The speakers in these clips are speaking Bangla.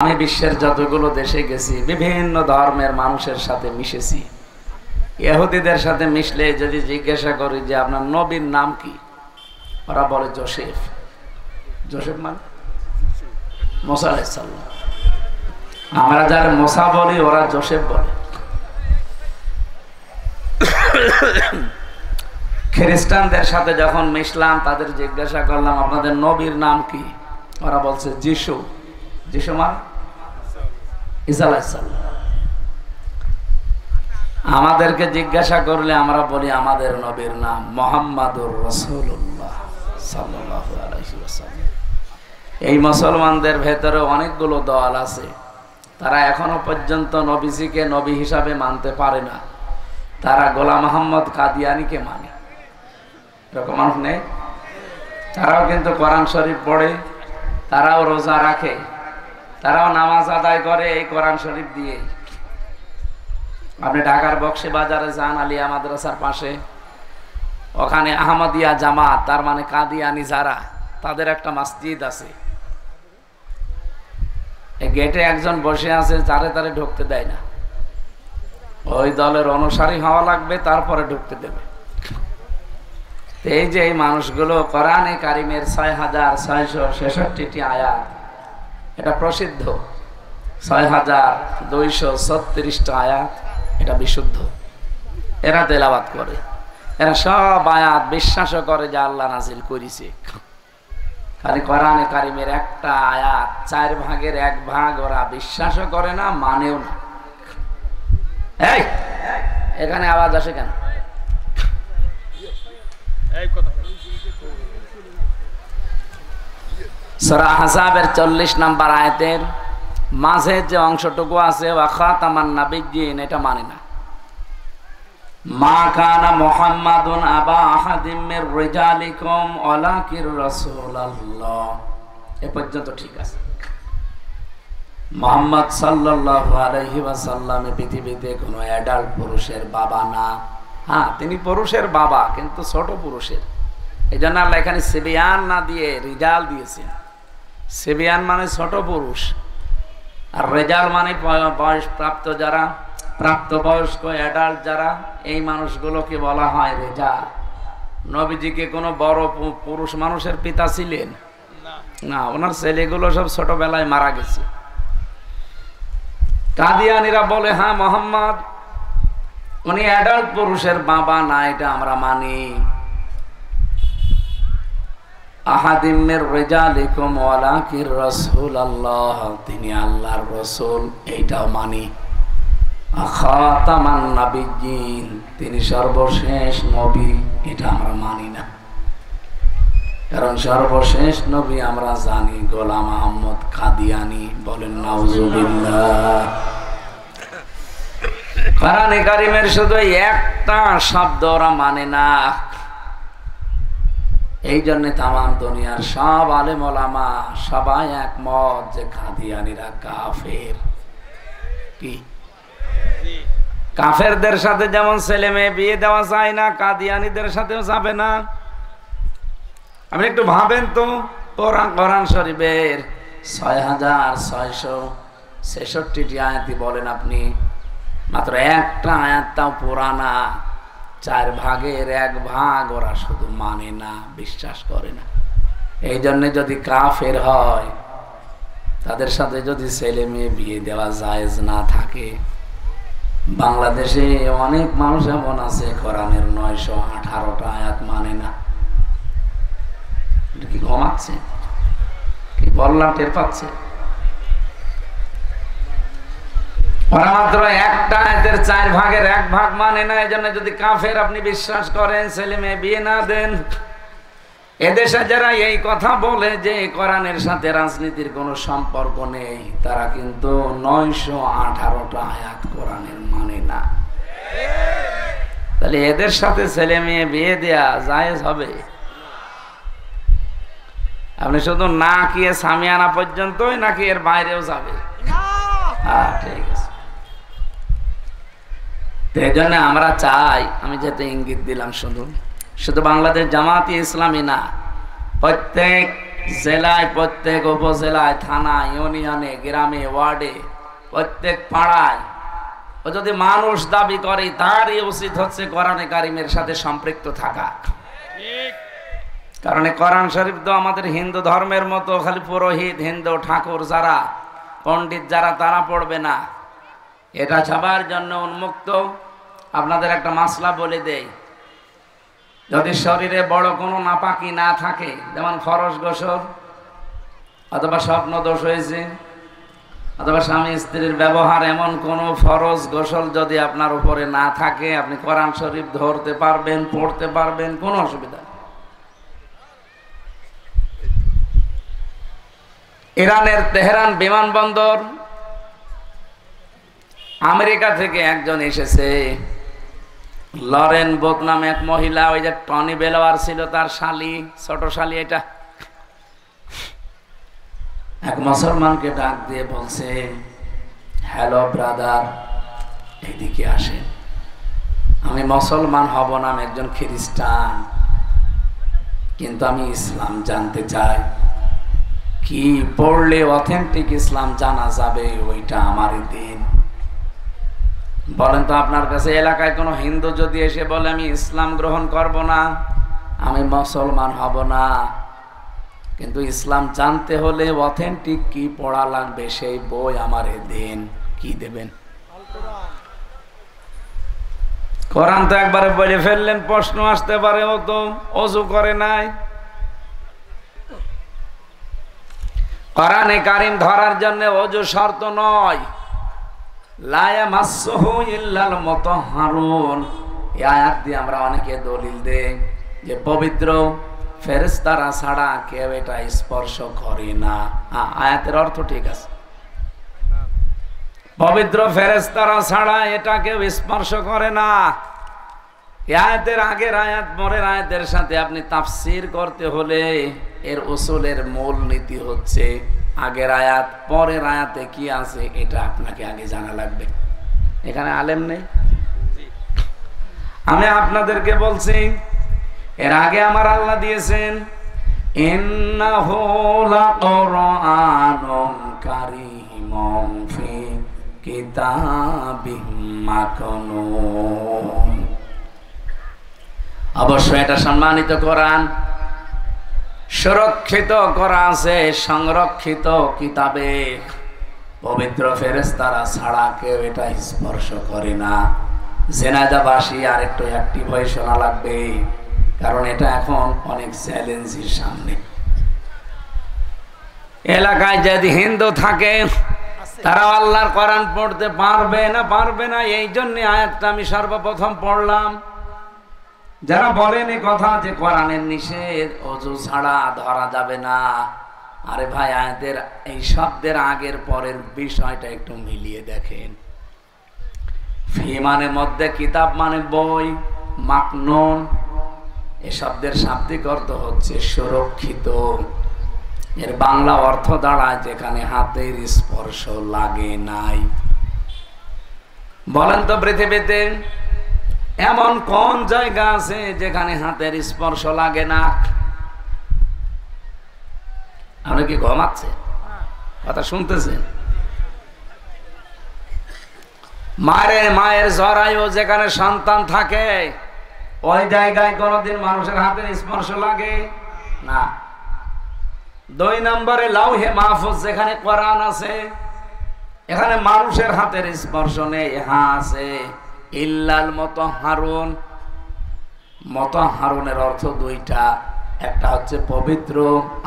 আমি বিশ্বের যতগুলো দেশে গেছি বিভিন্ন ধর্মের মানুষের সাথে মিশেছি। ইহুদিদের সাথে মিশলে যদি জিজ্ঞাসা করি যে আপনার নবীর নাম কি, ওরা বলে জোসেফ। জোসেফ মানে মুসা আলাইহিস সালাম। আমরা যারা মুসা বলি ওরা জোসেফ বলে। খ্রিস্টানদের সাথে যখন মিশলাম তাদের জিজ্ঞাসা করলাম আপনাদের নবীর নাম কি, ওরা বলছে যিশু। যিশু মানে ঈসা আলাইহিস সালাম। আমাদেরকে জিজ্ঞাসা করলে আমরা বলি আমাদের নবীর নাম মুহাম্মাদুর রাসূলুল্লাহ সাল্লাল্লাহু আলাইহি ওয়াসাল্লাম। এই মুসলমানদের ভেতরে অনেকগুলো দল আছে, তারা এখনো পর্যন্ত নবীজিকে নবী হিসাবে মানতে পারে না। তারা গোলাম মোহাম্মদ কাদিয়ানীকে মানে। এরকম মানুষ নেই? তারাও কিন্তু কোরআন শরীফ পড়ে, তারাও রোজা রাখে, তারাও নামাজ আদায় করে এই কোরআন শরীফ দিয়ে। আপনি ঢাকার বক্সি বাজারে যান, আলিয়া মাদ্রাসার পাশে, ওখানে আহমদিয়া জামাত, তার মানে কাদিয়ানী যারা, তাদের একটা মসজিদ আছে। এই গেটে একজন বসে আছে, যারে তারে ঢুকতে দেয় না। ওই দলের অনুসারী হওয়া লাগবে, তারপরে ঢুকতে দেবে। এই যে এই মানুষগুলো কোরআনে কারিমের ৬৬৬৬টি আয়াত, এটা প্রসিদ্ধ। ৬২৩৬টা আয়াত, এটা বিশুদ্ধ। এরা তেলাওয়াত করে, এরা সব আয়াত বিশ্বাসও করে যে আল্লাহ নাজিল করেছে। খালি কোরআনে কারিমের একটা আয়াত ৪ ভাগের ১ ভাগ ওরা বিশ্বাসও করে না, মানেও না। এই এখানে আওয়াজ আসে কেন? সূরা আহজাবের ৪০ নম্বর আয়াতের মাঝে যে অংশটুকু আছে ওয়া খাতামান নাবিয়্যিন, এটা মানে না। মা কানা মুহাম্মাদুন আবা আহাদিম মির রিজালিকুম ওয়ালাকির রাসূলুল্লাহ, এ পর্যন্ত ঠিক আছে। মুহাম্মদ সাল্লাল্লাহু আলাইহি ওয়াসাল্লাম পৃথিবীতে কোনো অ্যাডাল্ট পুরুষের বাবা না। হ্যাঁ, তিনি পুরুষের বাবা, কিন্তু ছোট পুরুষের। এই জন্য আল্লাহ এখানে সিবিয়ান না দিয়ে রিজাল দিয়েছেন। সিবিয়ান মানে ছোট পুরুষ, আর রেজাল মানে বয়স প্রাপ্ত যারা, প্রাপ্তবয়স্ক অ্যাডাল্ট যারা, এই মানুষগুলোকে বলা হয় রেজাল। নবীজিকে কোনো বড় পুরুষ মানুষের পিতা ছিলেন না, ওনার ছেলেগুলো সব ছোটবেলায় মারা গেছে। কাদিয়ানীরা বলে হ্যাঁ মোহাম্মদ উনি অ্যাডাল্ট পুরুষের বাবা না, এটা আমরা মানি। আহাদিম মির রিজালিকুম ওয়ালাকির রাসূলুল্লাহ, তিনি আল্লাহর রাসূল, এইটাও মানি। খাতামান নাবিয়্যিন, তিনি সর্বশেষ নবী, এটা আমরা মানি না। কারণ সর্বশেষ নবী আমরা জানি গোলাম মোহাম্মদ কাদিয়ানী। বলেন নাউজুবিল্লাহ। কোরআনে কারিমের শুধু একটা শব্দ ওরা মানে না। এই জন্য তামাম দুনিয়ার সব আলেম ওলামা সবাই একমত যে কাদিয়ানীরা কাফের। কি কাফেরদের সাথে যেমন ছেলে মেয়ে বিয়ে দেওয়া যায় না, কাদিয়ানীদের সাথেও যাবে না। আপনি একটু ভাবেন তো, কোরআন শরীফের ৬৬৬৬টি আয়াতই বলেন আপনি, মাত্র একটা আয়াতটাও পুরানা। ৪ ভাগের ১ ভাগ ওরা শুধু মানে না, বিশ্বাস করে না। এই জন্য যদি কাফের হয়, তাদের সাথে যদি ছেলে মেয়ে বিয়ে দেওয়া জায়েজ না থাকে, বাংলাদেশে অনেক মানুষ এমন আছে কোরআনের ৯১৮টা আয়াত মানে না। কি ঘুমাচ্ছে? কি বললাম টের পাচ্ছে? ওরা মাত্র একটা আয়াতের ৪ ভাগের ১ ভাগ মানে না। এই জন্য যদি কাফের আপনি বিশ্বাস করেন, ছেলে মেয়ে বিয়ে না দেন। এদেশে যারা এই কথা বলে যে কোরআনের সাথে রাজনীতির কোনো সম্পর্ক নেই, তারা কিন্তু ৯১৮টা আয়াত কোরআনের মানে না। তাহলে এদের সাথে ছেলে মেয়ে বিয়ে দেয়া জায়েজ হবে? আপনি শুধু না কি সামিয়ানা পর্যন্তই, নাকি এর বাইরেও যাবে? হ্যাঁ, ঠিক আছে। এই জন্য আমরা চাই, আমি যেটা ইঙ্গিত দিলাম, শুধু বাংলাদেশ জামাতে ইসলামী না, প্রত্যেক জেলায়, প্রত্যেক উপজেলায়, থানায়, ইউনিয়নে, গ্রামে, ওয়ার্ডে, প্রত্যেক পাড়ায় ও যদি মানুষ দাবি করে, তারই উচিত হচ্ছে কোরআনে কারিমের সাথে সম্পৃক্ত থাকা। কারণ কোরআন শরীফ তো আমাদের হিন্দু ধর্মের মতো খালি পুরোহিত, হিন্দু ঠাকুর যারা, পণ্ডিত যারা, তারা পড়বে না। এটা সবার জন্য উন্মুক্ত। আপনাদের একটা মাসলা বলে দেই, যদি শরীরে বড় কোনো নাপাকি না থাকে, যেমন ফরজ গোসল অথবা স্বপ্ন দোষ হয়েছে অথবা স্বামী স্ত্রীর ব্যবহার, এমন কোনো ফরজ গোসল যদি আপনার উপরে না থাকে, আপনি কোরআন শরীফ ধরতে পারবেন, পড়তে পারবেন, কোনো অসুবিধা নেই। ইরানের তেহরান বিমানবন্দর, আমেরিকা থেকে একজন এসেছে, লরেন বোথ নামে এক মহিলা, ওই যে টনি বেলোয়ার ছিল তার শালি, ছোট শালি। এটা এক মুসলমানকে ডাক দিয়ে বলছে, হ্যালো ব্রাদার, এদিকে আসেন, আমি মুসলমান হব না, আমি একজন খ্রিস্টান, কিন্তু আমি ইসলাম জানতে চাই, কি পড়লে অথেন্টিক ইসলাম জানা যাবে, ওইটা আমারই দিন। বলেন তো, আপনার কাছে এলাকায় কোনো হিন্দু যদি এসে বলে আমি ইসলাম গ্রহণ করব না, আমি মুসলমান হব না, কিন্তু ইসলাম জানতে হলে অথেন্টিক কি পড়া লাগবে, সেই বই আমারে দেন, কি দেবেন? কোরআন তো একবারে বলে ফেললেন, প্রশ্ন আসতে পারে, ও তো ওযু করে নাই। কোরআনে কারীম ধরার জন্য ওযু শর্ত নয়। লা ইয়ামাসসুহু ইল্লাল মুতাহহারুন, এই আয়াত দিয়ে আমরা অনেকে দলিল দেই যে পবিত্র ফেরেশতারা ছাড়া কেউ এটা স্পর্শ করে না। আয়াতের অর্থ ঠিক আছে, পবিত্র ফেরেশতারা ছাড়া এটা কেউ স্পর্শ করে না। আয়াতের আগের আয়াত পরের আয়াতের সাথে আপনি তাফসীর করতে হলে এর উসুলের মূল নীতি হচ্ছে আগের আয়াত পরের আয়াতে কি আছে, এটা আপনাকে আগে জানা লাগবে। এখানে আলেম নেই, আমি আপনাদেরকে বলছি, এর আগে আমার আল্লাহ দিয়েছেন, ইন্নাহু লাকুরআনুন কারীমুন ফি কিতাবিম মাকনুন। অবশ্যই এটা সম্মানিত কোরআন, সুরক্ষিত করা আছে সংরক্ষিত কিতাবে, পবিত্র ফেরেশতারা ছাড়া কেউ এটা স্পর্শ করে না। জেনাজাবাসী আর একটু অ্যাক্টিভ হয়ে শোনা লাগবে, কারণ এটা এখন অনেক চ্যালেঞ্জের সামনে। এলাকায় যদি হিন্দু থাকে, তারা আল্লাহর কোরআন পড়তে পারবে না। এই জন্য আয়াতটা আমি সর্বপ্রথম পড়লাম। যারা বলেন এই কথা যে কোরআনের নিষেধ, ওযু ছাড়া ধরা যাবে না, আরে ভাই, আয়াতের এই শব্দের আগের পরের বিষয়টা একটু মিলিয়ে দেখেন। ফি মানে মধ্যে, কিতাব মানে বই, মাকনুন এই শব্দের শাব্দিক অর্থ হচ্ছে সুরক্ষিত। এর বাংলা অর্থ দাঁড়ায় যেখানে হাতের স্পর্শ লাগে নাই। বলেন তো, পৃথিবীতে এমন কোন জায়গা আছে যেখানে হাতের স্পর্শ লাগে না? আপনি কি ঘুমাচ্ছেন? কথা শুনতেছেন? মায়ের জরায়ু যেখানে সন্তান থাকে, ওই জায়গায় কোনদিন মানুষের হাতের স্পর্শ লাগে না। 2 নম্বরে লাউহে মাহফুজ যেখানে কোরআন আছে, এখানে মানুষের হাতের স্পর্শ নেই। হ্যাঁ আছে, ইল্লাল মুতাহহারুন। মুতাহহারুনের অর্থ দুইটা, একটা হচ্ছে পবিত্র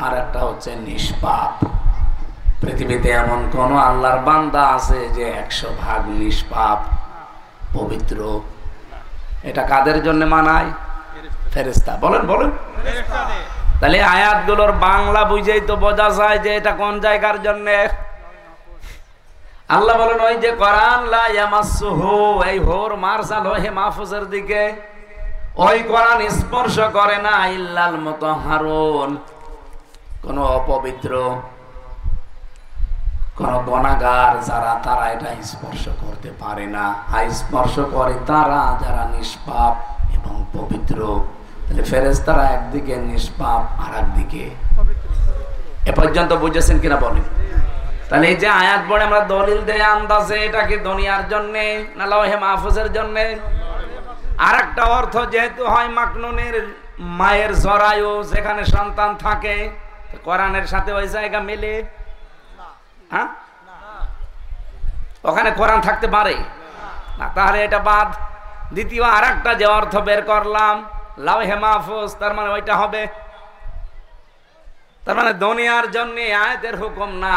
আর একটা হচ্ছে নিষ্পাপ। পৃথিবীতে এমন কোন আল্লাহর বান্দা আছে যে 100% নিষ্পাপ পবিত্র? এটা কাদের জন্য মানায়? ফেরেশতা। বলেন তাহলে আয়াতগুলোর বাংলা বুঝেই তো বোঝা যায় যে এটা কোন জায়গার জন্য। আল্লাহ বলেন, ওই যে কোরআন, লা ইয়ামাসসুহু, এই হোর মারসাল হে মাহফুজের দিকে, ওই কোরআন স্পর্শ করে না ইল্লাল মুতাহহারুন, কোন অপবিত্র, কোন গুনাহগার যারা, তারা এটা স্পর্শ করতে পারে না। স্পর্শ করে তারা যারা নিষ্পাপ এবং পবিত্র। তাহলে ফেরেশতারা একদিকে নিষ্পাপ আর একদিকে এ পর্যন্ত বুঝেছেন কিনা বলেন? তাহলে এই যে আয়াত পড়ে আমরা দলিল দেয় আন্দাজে, এটা কি দুনিয়ার জন্য না লৌহে মাহফুজের জন্য? আর একটা অর্থ যেহেতু হয় মাকনুনের মায়ের জরায়ু, যেখানে সন্তান থাকে, কোরআনের সাথে ওই জায়গা মিলে? হ্যাঁ, ওখানে কোরআন থাকতে পারে না, তাহলে এটা বাদ। দ্বিতীয় আর একটা যে অর্থ বের করলাম লৌহে মাহফুজ, তার মানে ওইটা হবে। তার মানে দুনিয়ার জন্য আয়াতের হুকুম না।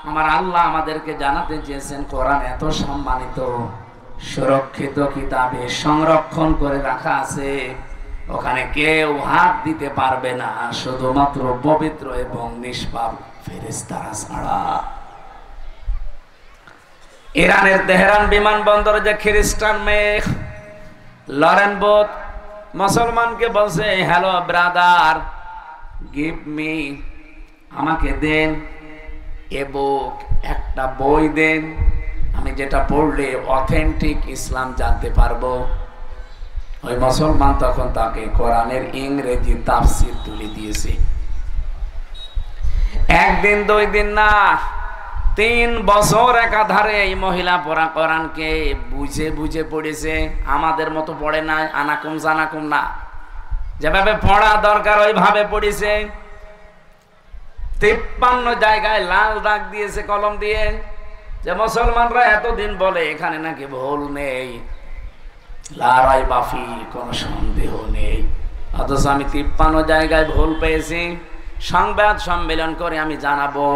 আমার আল্লাহ আমাদেরকে জানাতে চেয়েছেন কোরআন এত সম্মানিত, সুরক্ষিত কিতাবে সংরক্ষণ করে রাখা আছে, ওখানে কেউ হাত দিতে পারবে না, শুধুমাত্র পবিত্র এবং নিষ্পাপ ফেরেশতারা ছাড়া। ইরানের তেহরান বিমানবন্দরে যে খ্রিস্টান মেয়ে লরেন বোথ মুসলমানকে বলছে, হ্যালো ব্রাদার, গিভ মি, আমাকে দেন এ বুক, একটা বই দেন, আমি যেটা পড়লে অথেন্টিক ইসলাম জানতে পারবো। ওই মুসলমান তখন তাকে কোরআনের ইংরেজি তাফসীর তুলে দিয়েছে। একদিন দুই দিন না, 3 বছর একাধারে এই মহিলা পড়া কোরআনকে বুঝে বুঝে পড়েছে। আমাদের মতো পড়ে না, আনাকুম জানাকুম না, যেভাবে পড়া দরকার ওইভাবে পড়েছে। 53 জায়গায় লাল দাগ দিয়েছে কলম দিয়ে, যে মুসলমানরা এতদিন বলে এখানে নাকি ভুল নেই, লা রাইবা ফি, কোনো সন্দেহ নেই, অথচ আমি 53 জায়গায় ভুল পেয়েছি। সংবাদ সম্মেলন করে আমি জানাবো।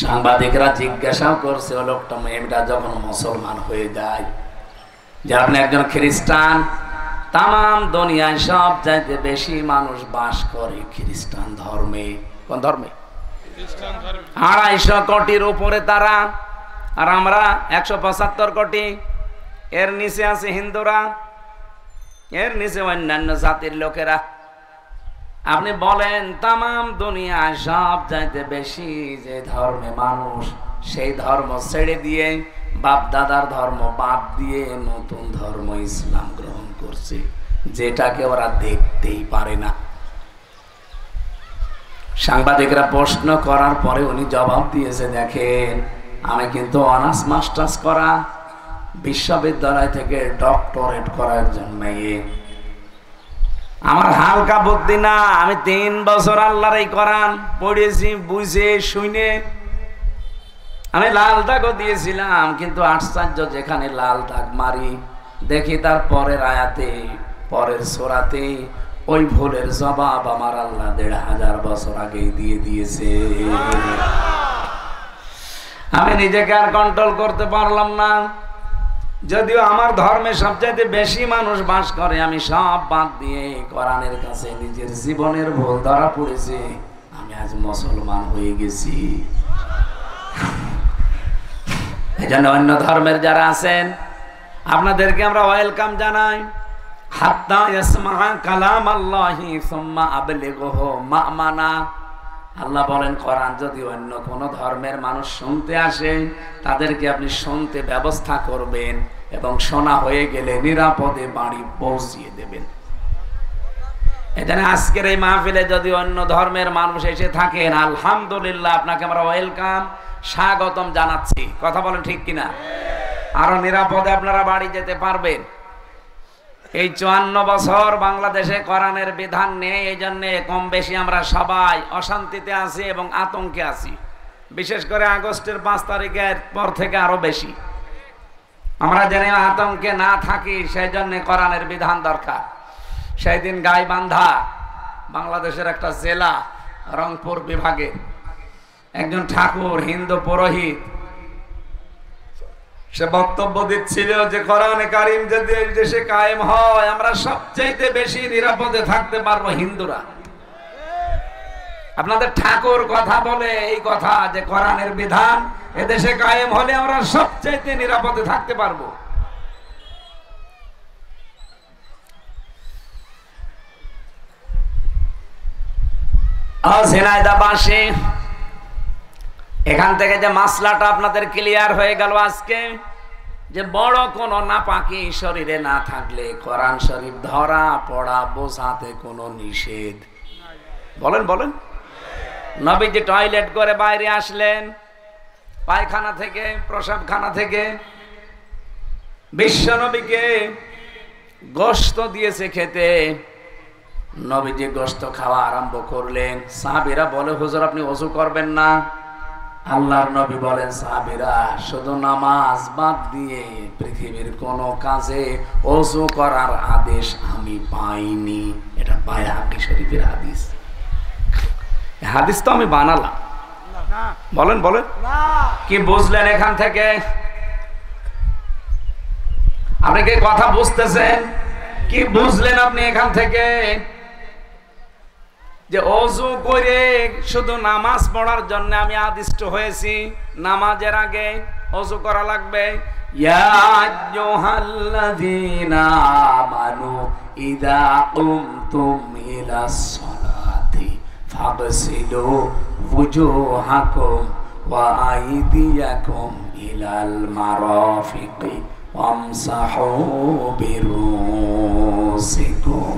সাংবাদিকরা জিজ্ঞাসাও করছে, ও লোকটা মেয়েটা যখন মুসলমান হয়ে যায়, যে আপনি একজন খ্রিস্টান, তাম দুনিয়ায় সব চাইতে বেশি মানুষ বাস করে খ্রিস্টান ধর্মে। কোন ধর্মে? 250 কোটির উপরে তারা, আর আমরা 175 কোটি। এর নিচে আছে হিন্দুরা, এর নিচে অন্যান্য জাতির লোকেরা। আপনি বলেন তাম দুনিয়ায় সব চাইতে বেশি যে ধর্মে মানুষ, সেই ধর্ম ছেড়ে দিয়ে, বাপ দাদার ধর্ম বাদ দিয়ে নতুন ধর্ম ইসলাম গ্রহণ করছে, যেটাকে ওরা দেখতেই পারে না। সাংবাদিকরা প্রশ্ন করার পরে উনি জবাব দিয়েছে, দেখেন আমি কিন্তু অনার্স মাস্টার্স করা, বিশ্ববিদ্যালয় থেকে ডক্টরেট করার জন্য আমার হালকা বুদ্ধি না, আমি 3 বছর আল্লাহর এই কোরআন পড়েছি বুঝে শুনে। আমি লাল দাগও দিয়েছিলাম, কিন্তু আশ্চর্য, যেখানে লাল দাগ মারি দেখি তার পরের আয়াতে, পরের সূরাতে ওই ভুলের জবাব আমার আল্লাহ 1500 বছর আগেই দিয়ে দিয়েছে। আমি নিজেকে আর কন্ট্রোল করতে পারলাম না। যদিও আমার ধর্মে সবচাইতে বেশি মানুষ বাস করে, আমি সব বাদ দিয়ে কোরআনের কাছে নিজের জীবনের ভুল ধরা পড়েছে, আমি আজ মুসলমান হয়ে গেছি। এই জন্য অন্য ধর্মের যারা আছেন আপনাদেরকে আমরা ওয়েলকাম জানাই। হাত্তা ইয়াসমা কালাম আল্লাহি সুম্মা আবলিগহু মা'মানা। আল্লাহ বলেন, কোরআন যদি অন্য কোন ধর্মের মানুষ শুনতে আসে, তাদেরকে আপনি শুনতে ব্যবস্থা করবেন এবং শোনা হয়ে গেলে নিরাপদে বাড়ি পৌঁছিয়ে দেবেন। এখানে আজকের এই মাহফিলে যদি অন্য ধর্মের মানুষ এসে থাকেন, আলহামদুলিল্লাহ, আপনাকে আমরা ওয়েলকাম, স্বাগতম জানাচ্ছি। কথা বলেন ঠিক কিনা? আরো নিরাপদে আপনারা বাড়ি যেতে পারবেন। এই 54 বছর বাংলাদেশে কোরআনের বিধান নেই, এই জন্য কম বেশি আমরা সবাই অশান্তিতে আছি এবং আতঙ্কে আছি। বিশেষ করে আগস্টের 5 তারিখের পর থেকে আরো বেশি। আমরা যেন আতঙ্কে না থাকি, সেই জন্য কোরআনের বিধান দরকার। সেই দিন গাইবান্ধা, বাংলাদেশের একটা জেলা, রংপুর বিভাগে একজন ঠাকুর, হিন্দু পুরোহিত, সে বক্তব্য দিচ্ছিল যে কোরআনে কারিম যদি এই দেশে কায়েম হয়, আমরা সবচেয়ে বেশি নিরাপদে থাকতে পারবো হিন্দুরা। আপনাদের ঠাকুর কথা বলে এই কথা যে কোরআনের বিধান এদেশে কায়েম হলে আমরা সবচেয়ে নিরাপদে থাকতে পারবো। ঝিনাইদহবাসী, এখান থেকে যে মাসলাটা আপনাদের ক্লিয়ার হয়ে গেল আজকে, যে বড় কোন নাপাকি শরীরে না থাকলে কোরআন শরীফ ধরা পড়া বোঝাতে কোনো নিষেধ বলেন বলেন। নবীজি টয়লেট করে বাইরে আসলেন, পায়খানা থেকে, প্রসাবখানা থেকে। বিশ্ব নবীকে গোশত দিয়েছে খেতে। নবীজি গোশত খাওয়া আরম্ভ করলেন। সাহাবীরা বলে, হুজুর আপনি ওযু করবেন না? আল্লাহর নবী বলেন, সাহাবীরা শুধু নামাজ বাদ দিয়ে পৃথিবীর কোন কাজে ওযু করার আদেশ আমি পাইনি। এটা বাইহাকী শরীফের হাদিস। হাদিস তো আমি বানালাম। বলেন বলেন, কি বুঝলেন এখান থেকে? আপনি কি কথা বুঝতেছেন? কি বুঝলেন আপনি এখান থেকে? যে ওযু করে শুধু নামাজ পড়ার জন্য আমি আদিষ্ট হয়েছি, নামাজের আগে ওযু করা লাগবে। ইয়া আইয়ুহাল্লাযীনা আমানু ইযা কুমতুম ইলাস সালাতি ফাগসিলু ওয়ুজুহাকুম ওয়া আইদিয়াকুম ইলাল মারাফিকি ওয়ামসাহু বিরুসিকুম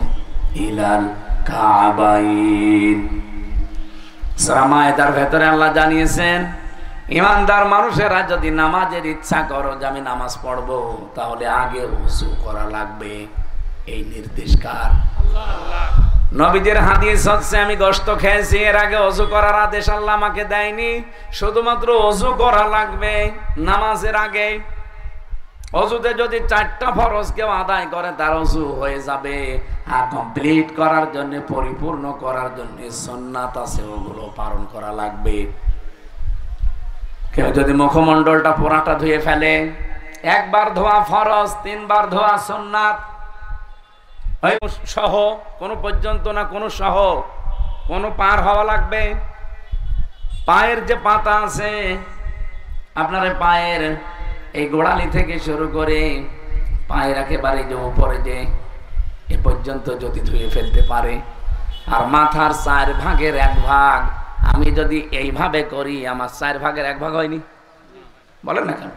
ইলাল কাবাইন। সূরা মায়েদার ভেতরে আল্লাহ জানিয়েছেন, ইমানদার মানুষেরা যদি নামাজের ইচ্ছা করো যে আমি নামাজ পড়বো, তাহলে আগে ওযু করা লাগবে। এই নির্দেশ কার? আল্লাহ। নবীজির হাদিস হচ্ছে, আমি গোশত খেয়েছি, এর আগে ওযু করার আদেশ আল্লাহ আমাকে দেয়নি। শুধুমাত্র ওযু করা লাগবে নামাজের আগে। ওযুতে যদি 4টা ফরজ কেউ আদায় করে তার ওযু হয়ে যাবে। আর কমপ্লিট করার জন্য, পরিপূর্ণ করার জন্য সুন্নাত আছে, ওগুলো পালন করা লাগবে। কেউ যদি মুখমণ্ডলটা পুরাটা ধুয়ে ফেলে, একবার ধোয়া ফরজ, 3 বার ধোয়া সুন্নাত, সহ কোনো পর্যন্ত না, কোনো সহ, কোনো পার হওয়া লাগবে। পায়ের যে পাতা আছে, আপনার পায়ের এই গোড়ালি থেকে শুরু করে পায়ের একেবারে যে উপরে যে এ পর্যন্ত যদি ধুয়ে ফেলতে পারে, আর মাথার 4 ভাগের 1 ভাগ আমি যদি এইভাবে করি, আমার 4 ভাগের 1 ভাগ হয়নি? বলেন না কেন?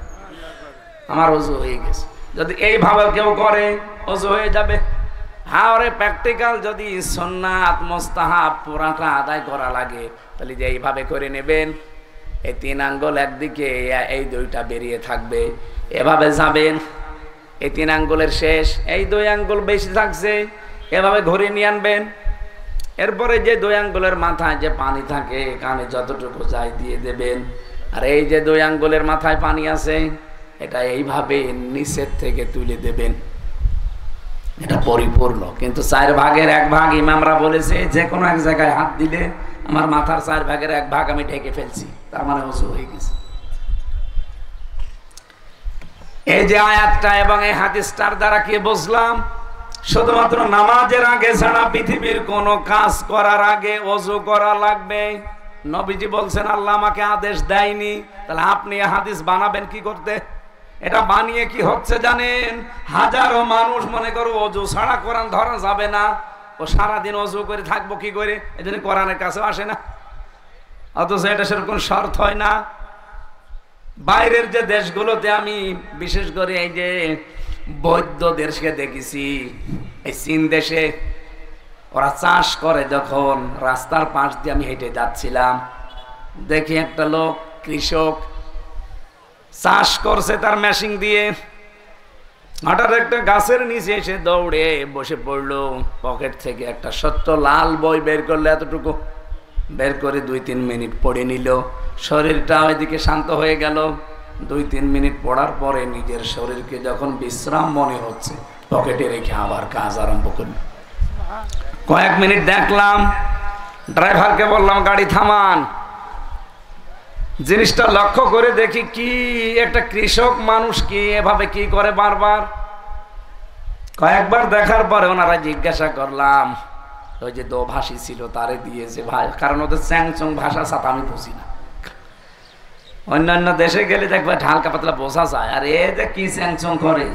আমার ওযু হয়ে গেছে। যদি এইভাবে কেউ করে ওযু হয়ে যাবে। আর প্র্যাকটিক্যাল যদি সুন্নাত মুস্তাহাব পুরাটা আদায় করা লাগে, তাহলে যে এইভাবে করে নেবেন, এই 3 আঙ্গুল একদিকে, এই 2টা বেরিয়ে থাকবে, এভাবে যাবেন, এই 3 আঙ্গুলের শেষ, এই 2 আঙ্গুল বেশি থাকছে, এভাবে ঘুরে নিয়ে আনবেন। এরপরে যে 2 আঙ্গুলের মাথায় যে পানি থাকে, কানে যতটুকু যায় দিয়ে দেবেন। আর এই যে 2 আঙ্গুলের মাথায় পানি আছে, এটা এইভাবে নিচের থেকে তুলে দেবেন। এটা পরিপূর্ণ। কিন্তু 4 ভাগের 1 ভাগ ইমামরা বলেছে, যে কোনো এক জায়গায় হাত দিলে আমার মাথার 4 ভাগের 1 ভাগ আমি ঢেকে ফেলছি, তার মানে ওযু হয়ে গেছে। এই যে আয়াতটা এবং এই হাদিসটার দ্বারা কি বুঝলাম? শুধুমাত্র নামাজের আগে ছাড়া পৃথিবীর কোন কাজ করার আগে ওযু করা লাগবে। নবীজি বলছেন, আল্লাহ আমাকে আদেশ দেয়নি, তাহলে আপনি হাদিস বানাবেন কি করতে? এটা বানিয়ে কি হচ্ছে জানেন? হাজারো মানুষ মনে করো ওযু ছাড়া কোরআন ধরা যাবে না, ও সারাদিন ওযু করে থাকবো কি করে, এজন্য কোরআনের কাছেও আসে না। অথচ এটা সেরকম শর্ত হয় না। বাইরের যে দেশগুলোতে, আমি বিশেষ করে এই যে বৌদ্ধ দেশকে দেখেছি, এই চীন দেশে ওরা চাষ করে। যখন রাস্তার পাশ দিয়ে আমি হেঁটে যাচ্ছিলাম, দেখি একটা লোক, কৃষক, চাষ করছে তার মেশিন দিয়ে। হঠাৎ একটা গাছের নিচে এসে দৌড়ে বসে পড়লো, পকেট থেকে একটা সত্য লাল বই বের করলো, এতটুকু বের করে 2-3 মিনিট পড়ে নিল। শরীরটা ওইদিকে শান্ত হয়ে গেল। 2-3 মিনিট পড়ার পরে নিজের শরীরকে যখন বিশ্রাম মনে হচ্ছে, পকেটে রেখে আবার কাজ আরম্ভ করল। কয়েক মিনিট দেখলাম, ড্রাইভারকে বললাম গাড়ি থামান। জিনিসটা লক্ষ্য করে দেখি, কি একটা কৃষক মানুষ কি এভাবে কি করে বারবার। কয়েকবার দেখার পরে ওনারা জিজ্ঞাসা করলাম, ওই যে দোভাষী ছিল তারে দিয়েছে ভাই, কারণ ওদের চ্যাংচং ভাষা সাথে আমি বুঝি না। অন্যান্য দেশে গেলে দেখবে হালকা পাতলা বোঝা যায়, আর এ যে কি চ্যাংচং করে।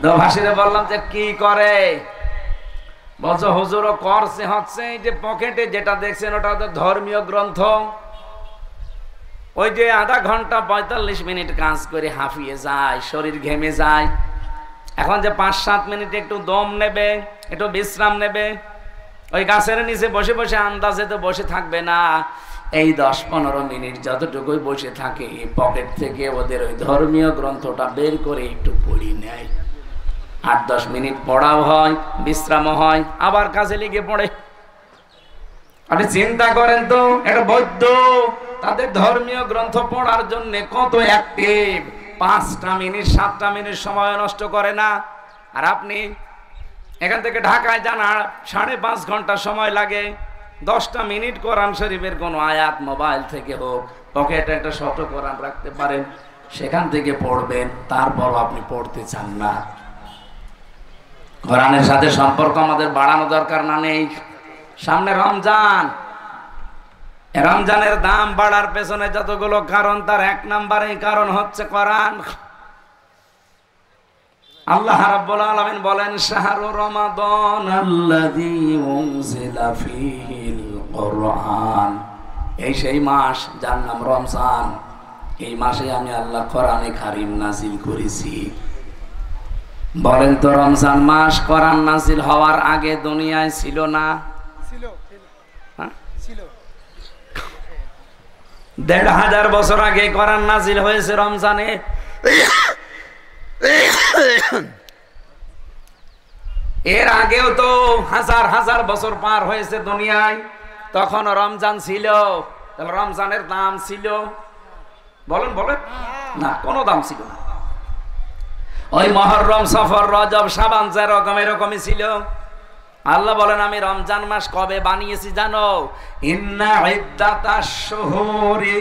দোভাষীরা বললাম যে কি করে, বলছো হুজুরও করছে হচ্ছে এই যে পকেটে যেটা দেখছেন ওটা ওদের ধর্মীয় গ্রন্থ। ওই যে আধা ঘন্টা 45 মিনিট কাজ করে হাঁফিয়ে যায়, শরীর ঘেমে যায়। এখন যে 5-7 মিনিট একটু দম নেবে, একটু বিশ্রাম নেবে, ওই গাছের নিচে বসে বসে আন্দাজে তো বসে থাকবে না, এই 10-15 মিনিট যতটুকুই বসে থাকে পকেট থেকে ওদের ওই ধর্মীয় গ্রন্থটা বের করে একটু পড়ি নেয়। 8-10 মিনিট পড়াও হয়, বিশ্রাম হয়, আবার কাজে লেগে পড়ে। আপনি চিন্তা করেন তো, একটা বৌদ্ধ তাদের ধর্মীয় গ্রন্থ পড়ার জন্য কত অ্যাক্টিভ, 5টা মিনিট 7টা মিনিট সময় নষ্ট করে না। আর আপনি এখান থেকে ঢাকায় যান 5.5 ঘন্টা সময় লাগে, 10টা মিনিট কোরআন শরীফের কোনো আয়াত মোবাইল থেকে হোক, পকেটে একটা শত কোরআন রাখতে পারেন, সেখান থেকে পড়বেন, তারপর আপনি পড়তে চান না। কোরআনের সাথে সম্পর্ক আমাদের বাড়ানো দরকার না নেই? সামনে রমজান, রমজানের দাম বাড়ার পেছনে যতগুলো কারণ, তার 1 নম্বরে কারণ হচ্ছে কোরআন। আল্লাহ রাব্বুল আলামিন বলেন, শাহরু রমাদান আল্লাযী উনজিলা ফীহিল কুরআন, এই সেই মাস যার নাম রমজান। এই মাসে আমি আল্লাহ কোরআনে কারীম নাযিল করেছি। বলেন তো, রমজান মাস কোরআন নাযিল হওয়ার আগে দুনিয়ায় ছিল না? ছিল। 1500 বছর আগে কোরআন নাযিল হয়েছে রমজানে। এর আগেও তো হাজার হাজার বছর পার হয়েছে দুনিয়ায়, তখন রমজান ছিল। রমজানের দাম ছিল? বলেন বলেন না, কোনো দাম ছিল না। ওই মুহররম, সফর, রজব, শাবান যেরকম এরকমই ছিল। আল্লাহ বলেন, আমি রমজান মাস কবে বানিয়েছি জানো? ইন্না ইদ্দাতাশ শুহুরি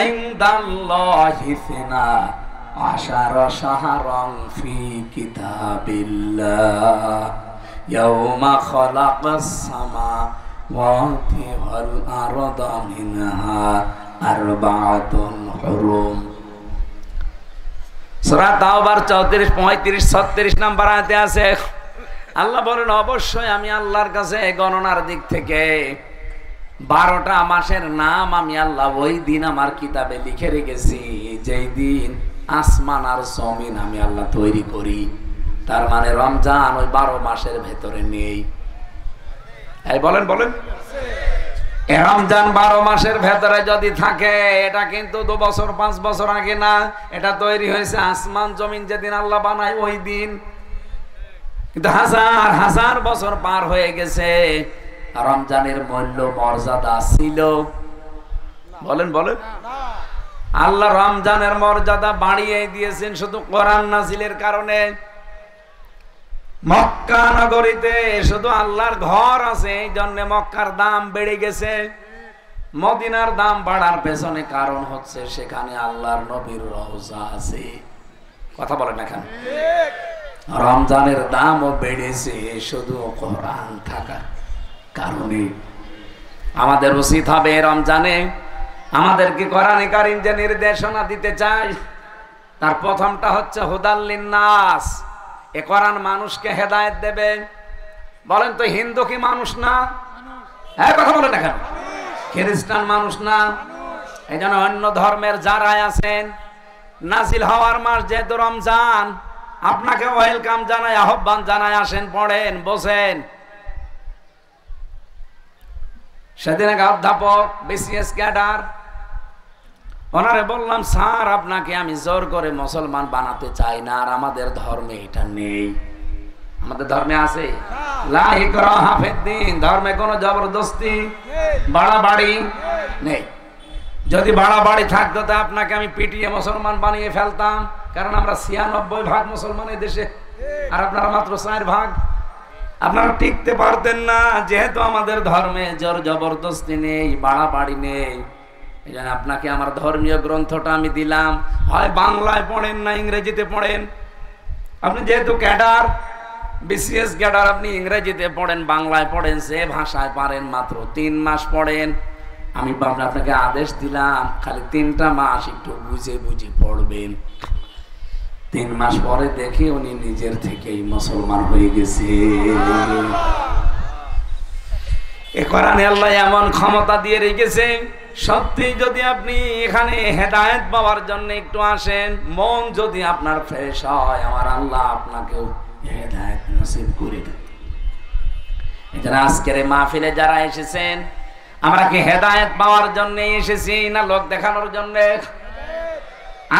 ইনদাল্লাহি 12 শাহরান ফি কিতাবিল্লাহ ইয়াওমা খালাকাস সামাওয়াতি ওয়াল আরদা মিনহা আরবাআতুন হুরুম। সূরা তাওবার 34, 35, 36 নম্বর আয়াতে আছে। আল্লাহ বলেন, অবশ্যই আমি আল্লাহর কাছে গণনার দিক থেকে 12টা মাসের নাম আমি আল্লাহ ওই দিন আমার কিতাবে লিখে রেখেছি, যেই দিন আসমান আর জমিন আমি আল্লাহ তৈরি করি। তার মানে রমজান ওই 12 মাসের ভেতরে নেই। এই বলেন বলেন, রমজান 12 মাসের ভেতরে যদি থাকে, এটা কিন্তু 2 বছর 5 বছর আগে না, এটা তৈরি হয়েছে আসমান জমিন যেদিন আল্লাহ বানায় ওই দিন। কিন্তু হাজার হাজার বছর পার হয়ে গেছে, রমজানের মূল্য মর্যাদা ছিল? বলেন বলেন। আল্লাহ রমজানের মর্যাদা বাড়িয়ে দিয়েছেন শুধু কোরআন নাযিলের কারণে। মক্কা নগরীতে শুধু আল্লাহর ঘর আছে, এই জন্য মক্কার দাম বেড়ে গেছে। মদিনার দাম বাড়ার পেছনে কারণ হচ্ছে সেখানে আল্লাহর নবীর রওজা আছে। কথা বলেন না কেন? রমজানের দামও বেড়েছে শুধু কোরআন থাকার কারণে। আমাদের উচিত হবে রমজানে আমাদেরকে কোরআনে কারীম যে নির্দেশনা দিতে চাই, তার প্রথমটা হচ্ছে হুদাল লিন্নাস। এ কোরআন মানুষকে হেদায়েত দেবে। বলেন তো, হিন্দু কি মানুষ না? হ্যাঁ, কথা বলেন না কেন? খ্রিস্টান মানুষ না? এই জন্য অন্য ধর্মের যারাই আছেন, নাজিল হওয়ার মাস যেহেতু রমজান, আপনাকে ওয়েলকাম জানাই, আহ্বান জানাই, আসেন, পড়েন, বসেন। সেদিন এক অধ্যাপক, বিসিএস ক্যাডার, ওনারে বললাম, স্যার আপনাকে আমি জোর করে মুসলমান বানাতে চাই না, আর আমাদের ধর্মে এটা নেই। আমাদের ধর্মে আছে লা ইকরাহা ফিদ্দিন, ধর্মে কোনো জবরদস্তি বাড়াবাড়ি নেই। যদি বাড়াবাড়ি থাকতো তা আপনাকে আমি পিটিয়ে মুসলমান বানিয়ে ফেলতাম, কারণ আমরা 96% মুসলমান এই দেশে, আর আপনারা মাত্র 4%। আপনারা টিকতে পারতেন না, যেহেতু আমাদের ধর্মে জোর জবরদস্তি নেই, বাড়াবাড়ি নেই। এই জন্য আপনাকে আমার ধর্মীয় গ্রন্থটা আমি দিলাম, হয় বাংলায় পড়েন না ইংরেজিতে পড়েন। আপনি যেহেতু ক্যাডার, বিসিএস ক্যাডার, আপনি ইংরেজিতে পড়েন, বাংলায় পড়েন, যে ভাষায় পারেন মাত্র 3 মাস পড়েন। আমি আপনাকে আদেশ দিলাম, খালি 3টা মাস একটু বুঝে বুঝে পড়বেন। 3 মাস পরে দেখি উনি নিজের থেকেই মুসলমান হয়ে গেছে। এ কোরআনে আল্লাহ এমন ক্ষমতা দিয়ে রেখেছে, সত্যি যদি আপনি এখানে হেদায়েত পাওয়ার জন্য একটু আসেন, মন যদি আপনার ফ্রেশ হয়, আমার আল্লাহ আপনাকেও হেদায়েত নসিব করে দেন। এজন্য আজকের এই মাহফিলে যারা এসেছেন, আমরা কি হেদায়েত পাওয়ার জন্য এসেছি না লোক দেখানোর জন্য?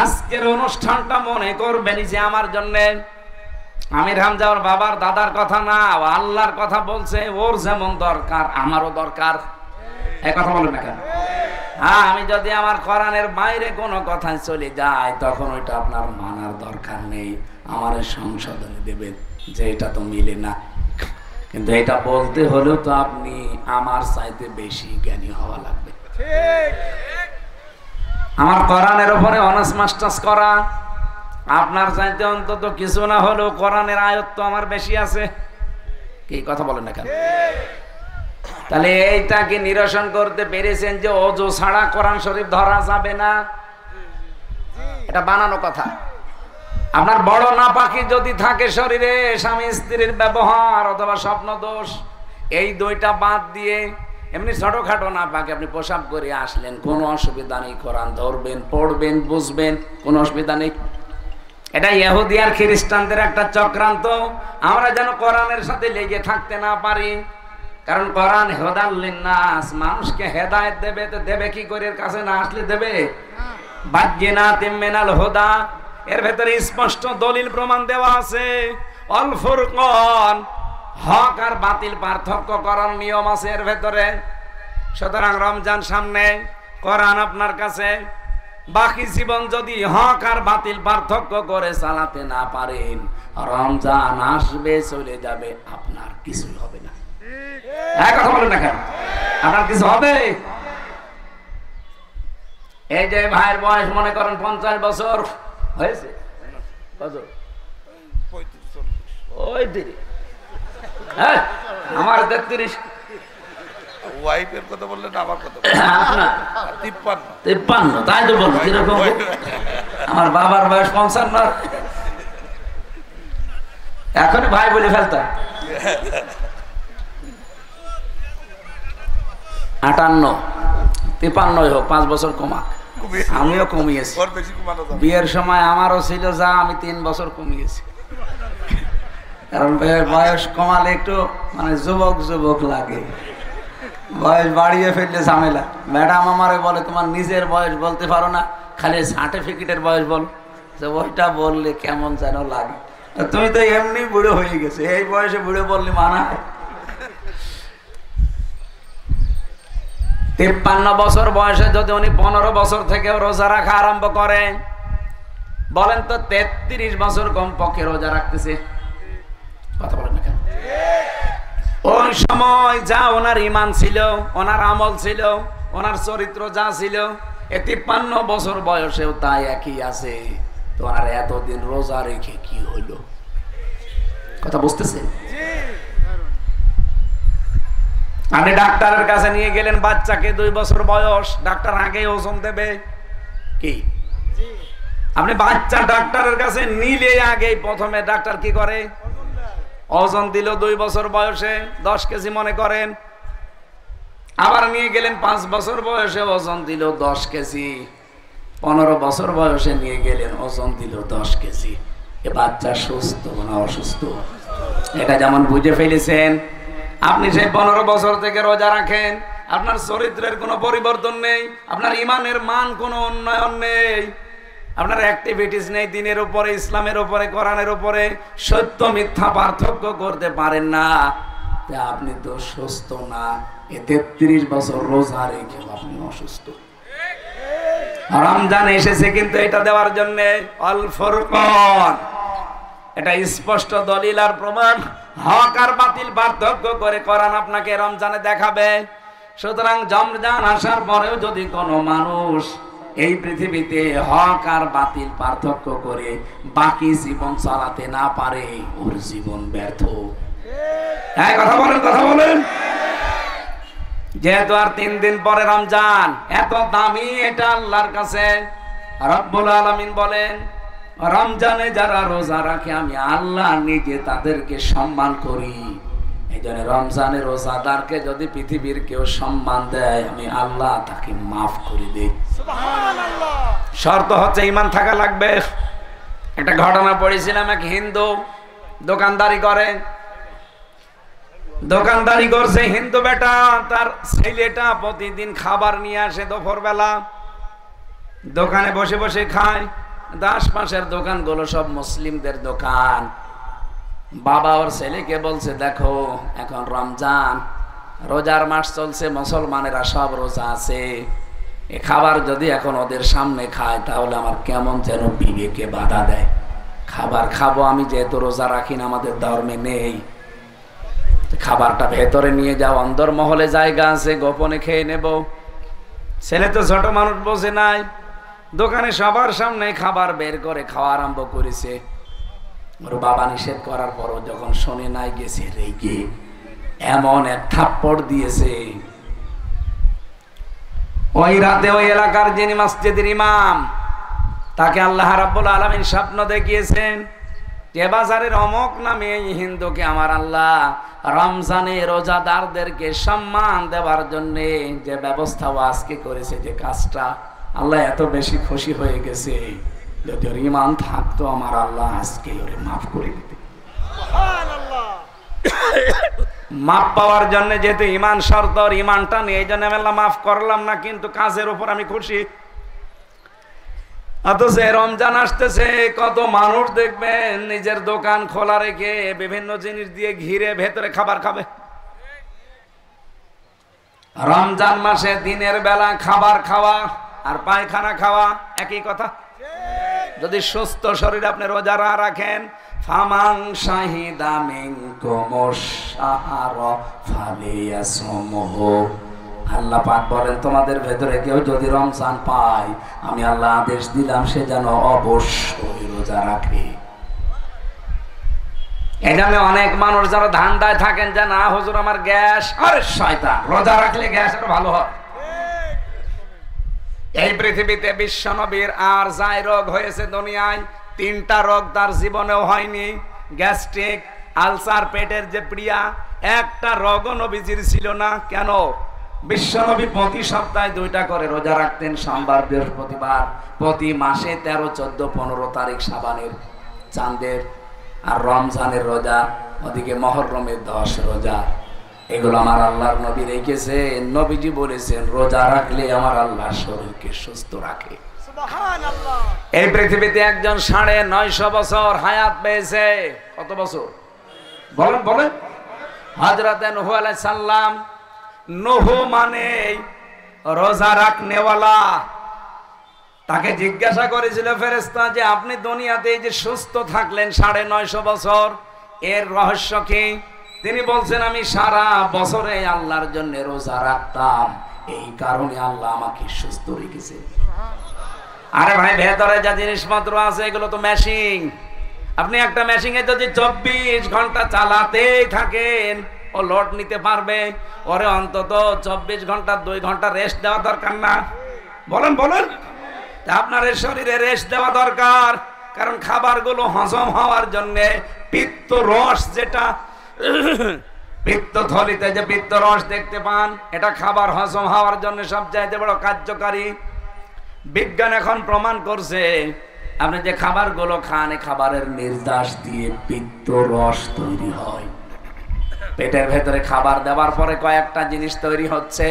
আজকের অনুষ্ঠানটা মনে করবেন যে আমার জন্য। আমির হামজা ওর বাবার দাদার কথা না, আল্লাহর কথা বলছে। ওর যেমন দরকার আমারও দরকার। এই কথা বলেন না কেন? হ্যাঁ, আমি যদি আমার কোরআনের বাইরে কোনো কথায় চলে যাই, তখন ওইটা আপনার মানার দরকার নেই। আমার সংশোধনী দেবেন যে এটা তো মিলে না, কিন্তু এটা বলতে হলেও তো আপনি আমার চাইতে বেশি জ্ঞানী হওয়া লাগবে। আমার কোরআনের উপরে অনার্স মাস্টার্স করা, আপনার চাইতে অন্তত কিছু না হলেও কোরআনের আয়ত্ত আমার বেশি আছে। কি কথা বলেন না কেন? তাহলে এইটাকে নিরসন করতে পেরেছেন যে ওযু ছাড়া কোরআন শরীফ ধরা যাবে না? এটা বানানো কথা। আপনার বড় নাপাকি যদি থাকে শরীরে, স্বামী স্ত্রীর ব্যবহার অথবা স্বপ্ন দোষ, এই দুইটা বাদ দিয়ে এমনি ছোটখাটো নাপাকি আপনি প্রসাব করে আসলেন, কোনো অসুবিধা নেই। কোরআন ধরবেন, পড়বেন, বুঝবেন, কোনো অসুবিধা নেই। এটা ইহুদি আর খ্রিস্টানদের একটা চক্রান্ত, আমরা যেন কোরআনের সাথে লেগে থাকতে না পারি। কারণ কোরআন হুদাল লিন্নাস, মানুষকে হেদায়েত দেবে। তো দেবে কি করে? এর কাছে না আসলে দেবে? বাজ্জিনাতিম মিনাল হুদা, এর ভেতরে স্পষ্ট দলিল প্রমাণ দেওয়া আছে। আল ফুরকান, হক আর বাতিল পার্থক্য করার নিয়ম আছে এর ভেতরে। সুতরাং রমজান সামনে, কোরআন আপনার কাছে, বাকি জীবন যদি হক আর বাতিল পার্থক্য করে চালাতে না পারেন, রমজান আসবে চলে যাবে, আপনার কিছুই হবে না। কথা বলেন না কেন? আপনার কিছু হবে? এই যে ভাইয়ের বয়স মনে করেন 50 বছর হয়েছে, কত? ওই দিদি আমার 33। ওয়াইফের কথা বললেন, আমার কথা 53। তাই তো বলবো, কিরকম? আমার বাবার বয়স 55, এখনই ভাই বলে ফেলতাম। 58, 53 হোক, 5 বছর কমা। আমিও কমিয়েছি। বিয়ের সময় আমারও ছিল যা, আমি 3 বছর কমিয়েছি। কারণ বয়স কমালে একটু মানে যুবক যুবক লাগে, বয়স বাড়িয়ে ফেললে ঝামেলা। ম্যাডাম আমারে বলে, তোমার নিজের বয়স বলতে পারো না, খালি সার্টিফিকেটের বয়স বল। ওইটা বললে কেমন যেন লাগে। তুমি তো এমনি বুড়ো হয়ে গেছে, এই বয়সে বুড়ো বললে মানায়? 53 বছর বয়সে যদি উনি 15 বছর থেকে রোজা রাখা আরম্ভ করে, বলেন তো 33 বছর কমপক্ষে রোজা রাখতেছে। কথা বলেন না কেন? ওই সময় যা ওনার ঈমান ছিল, ওনার আমল ছিল, ওনার চরিত্র যা ছিল, 53 বছর বয়সেও তাই একই আছে। তো ওনার এতদিন রোজা রেখে কি হইলো? কথা বুঝতেছেন? আপনি ডাক্তারের কাছে নিয়ে গেলেন বাচ্চাকে, 2 বছর বয়স, ডাক্তার আগে ওজন দেবে কি? আপনি বাচ্চা ডাক্তারের কাছে নিলে আগে প্রথমে ডাক্তার কি করে? ওজন দিল 2 বছর বয়সে 10 কেজি মনে করেন। আবার নিয়ে গেলেন 5 বছর বয়সে, ওজন দিল 10 কেজি। 15 বছর বয়সে নিয়ে গেলেন, ওজন দিল 10 কেজি। এ বাচ্চা সুস্থ না অসুস্থ? এটা যেমন বুঝে ফেলেছেন। আপনি সেই 15 বছর থেকে রোজা রাখেন, আপনার চরিত্রের কোনো পরিবর্তন নেই, আপনার ইমানের মান কোনো উন্নয়ন নেই, আপনার অ্যাক্টিভিটিস নেই দিনের উপরে, ইসলামের উপরে, কোরআনের উপরে, সত্য মিথ্যা পার্থক্য করতে পারেন না, আপনি তো সুস্থ না। 33 বছর রোজা রেখে আপনি অসুস্থ। রমজান এসেছে কিন্তু এটা দেওয়ার জন্য। আল ফুরকান, এটা স্পষ্ট দলিল আর প্রমাণ, হক আর বাতিল পার্থক্য করে কোরআন আপনাকে রমজানে দেখাবে। সুতরাং রমজান আসার পরেও যদি কোনো মানুষ এই পৃথিবীতে হক আর বাতিল পার্থক্য করে বাকি জীবন চালাতে না পারে, ওর জীবন ব্যর্থ। হ্যাঁ, কথা বলেন, কথা বলেন। যেহেতু আর 3 দিন পরে রমজান, এত দামি এটা আল্লাহর কাছে। রব্বুল আলামিন বলেন, রমজানে যারা রোজা রাখে আমি আল্লাহ নিজে তাদেরকে সম্মান করি। এই জন্য রমজানের রোজাদারকে যদি পৃথিবীর কেউ সম্মান দেয়, আমি আল্লাহ তাকে মাফ করে দেই। সুবহানাল্লাহ। শর্ত হচ্ছে ঈমান থাকা লাগবে। একটা ঘটনা পড়েছিলাম, এক হিন্দু দোকানদারি করে, দোকানদারি করছে হিন্দু বেটা, তার ছেলেটা প্রতিদিন খাবার নিয়ে আসে দুপুর বেলা, দোকানে বসে বসে খায়। আশপাশের দোকানগুলো সব মুসলিমদের দোকান। বাবা ওর ছেলেকে বলছে, দেখো এখন রমজান, রোজার মাস চলছে, মুসলমানেরা সব রোজা আছে, এ খাবার যদি এখন ওদের সামনে খায় তাহলে আমার কেমন যেন বিবেকে বাধা দেয়। খাবার খাবো আমি, যেহেতু রোজা রাখি না, আমাদের ধর্মে নেই। খাবারটা ভেতরে নিয়ে যাও, অন্দর মহলে জায়গা আছে, গোপনে খেয়ে নেব। ছেলে তো ছোট মানুষ, বসে নাই, দোকানে সবার সামনে খাবার বের করে খাওয়া আরম্ভ করেছে। ওর বাবা নিষেধ করার পরও যখন শোনে নাই, গেছে রেগে এমন এক থাপ্পড় দিয়েছে। ওই রাতে ওই এলাকার যিনি মসজিদের ইমাম, তাকে আল্লাহ রাব্বুল আলামিন স্বপ্ন দেখিয়েছেন যে বাজারের অমক নামে এই হিন্দুকে আমার আল্লাহ রমজানে রোজাদারদেরকে সম্মান দেওয়ার জন্য যে ব্যবস্থা আজকে করেছে, যে কাজটা, আল্লাহ এত বেশি খুশি হয়ে গেছে, যদি ওর ইমান থাকতো আমার আল্লাহ আজকে ওরে মাফ করে দিতে। মাফ পাওয়ার জন্য যেহেতু ইমান শর্ত, ওর ইমানটা নেই, এই জন্য আমি আল্লাহ মাফ করলাম না, কিন্তু কাজের উপর আমি খুশি। অথচ রমজান আসতেছে, কত মানুষ দেখবেন নিজের দোকান খোলা রেখে বিভিন্ন জিনিস দিয়ে ঘিরে ভেতরে খাবার খাবে। রমজান মাসে দিনের বেলা খাবার খাওয়া আর পায়খানা খাওয়া একই কথা। যদি সুস্থ শরীর আপনি রোজা রাখেন, ফামাং শাহিদা মিনকুমুশ শাহরা ফালিয়াসমহু, আল্লাহ পাক বলেন তোমাদের ভেতরে কেউ যদি রমজান পায়, আমি আল্লাহ আদেশ দিলাম সে যেন অবশ্যই রোজা রাখে। এই জন্য অনেক মানুষ যারা ধান্দায় থাকেন যে না হুজুর আমার গ্যাস, আরে শয়তান, রোজা রাখলে গ্যাস আরো ভালো হয়। এই পৃথিবীতে বিশ্ব নবীর আর যাই রোগ হয়েছে দুনিয়ায়, 3টা রোগ তার জীবনেও হয়নি। গ্যাস্ট্রিক, আলসার, পেটের যে প্রিয়া, একটা রোগও নবীজির ছিল না। কেন? বিশ্বনবী প্রতি সপ্তাহে 2টা করে রোজা রাখতেন, সোমবার বৃহস্পতিবার, প্রতি মাসে 13, 14, 15 তারিখ শাবানের চাঁদের, আর রমজানের রোজা, ওদিকে মহররমের 10 রোজা। এগুলো আমার আল্লাহর নবী রেখেছে। নবীজি বলেছেন রোজা রাখলে আমার আল্লাহ শরীরকে সুস্থ রাখে। সুবহানাল্লাহ। এই পৃথিবীতে একজন 950 বছর হায়াত পেয়েছে। কত বছর বলেন বলেন? হযরত নূহ আলাইহিস সালাম। নূহ মানে রোজা রাখনেওয়ালা। তাকে জিজ্ঞাসা করেছিল ফেরেশতা যে আপনি দুনিয়াতে এই যে সুস্থ থাকলেন 950 বছর, এর রহস্য কি? তিনি বলছেন আমি সারা বছরে আল্লাহর জন্য রোজা রাখতাম, এই কারণে আল্লাহ আমাকে সুস্থ রেখেছে। আরে ভাই, ভেতরে যা জিনিসপত্র আছে এগুলো তো মেশিন। আপনি একটা মেশিনে যদি 24 ঘন্টা চালাতেই থাকেন, ও লোড নিতে পারবে? ওরে অন্তত 24 ঘন্টা 2 ঘন্টা রেস্ট দেওয়া দরকার না? বলেন বলেন। আপনার শরীরে রেস্ট দেওয়া দরকার, কারণ খাবারগুলো হজম হওয়ার জন্য পিত্ত রস, যেটা পিত্তথলিতে যে পিত্ত রস দেখতে পান, এটা খাবার হজম হওয়ার জন্য সবচাইতে বড় কার্যকারী। বিজ্ঞান এখন প্রমাণ করছে আপনি যে খাবারগুলো খান, এই খাবারের নির্যাস দিয়ে পিত্ত রস তৈরি হয়। পেটের ভেতরে খাবার দেওয়ার পরে কয়েকটা জিনিস তৈরি হচ্ছে।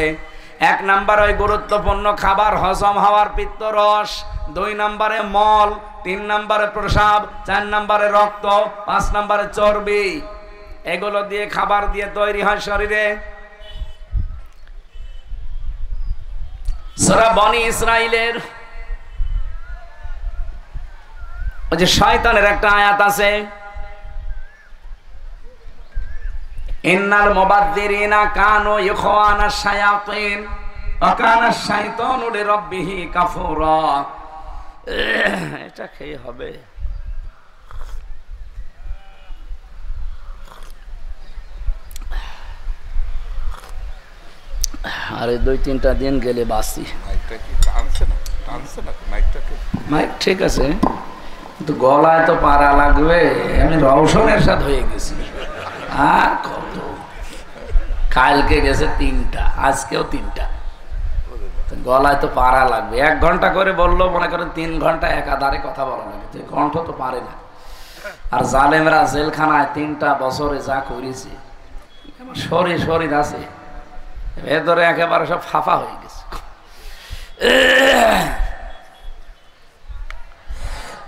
1 নম্বরে ওই গুরুত্বপূর্ণ খাবার হজম হওয়ার পিত্ত রস, 2 নম্বরে মল, 3 নম্বরে প্রস্রাব, 4 নম্বরে রক্ত, 5 নম্বরে চর্বি। এগুলো দিয়ে খাবার দিয়ে তৈরি হয় শরীরে। সূরা বনি ইসরাইলের ওই যে শয়তানের একটা আয়াত আছে, ইন্নাল মুবাদদিরিনা কানু ইখওয়ানাশ শায়াতিন ওয়া কানাশ শাইতানু লিরাব্বিহি কাফুরা। এটা খেয়ে হবে। আরে 2-3টা দিন গেলে বাসি। মাইকটা কি টানছে না? টানছে না মাইকটাকে? মাইক ঠিক আছে, কিন্তু গলায় তো পারা লাগবে। আমি রওশনের সাথে হয়ে গেছি। আর কত, কালকে গেছে 3টা, আজকেও 3টা, গলায় তো পারা লাগবে। 1 ঘন্টা করে বললো, মনে করেন 3 ঘন্টা একাধারে কথা বলা লাগে, কণ্ঠ তো পারে না। আর জালেমরা জেলখানায় 3টা বছরে যা করেছে, শরীর শরীর আছে, ভেতরে একেবারে সব ফাঁপা হয়ে গেছে।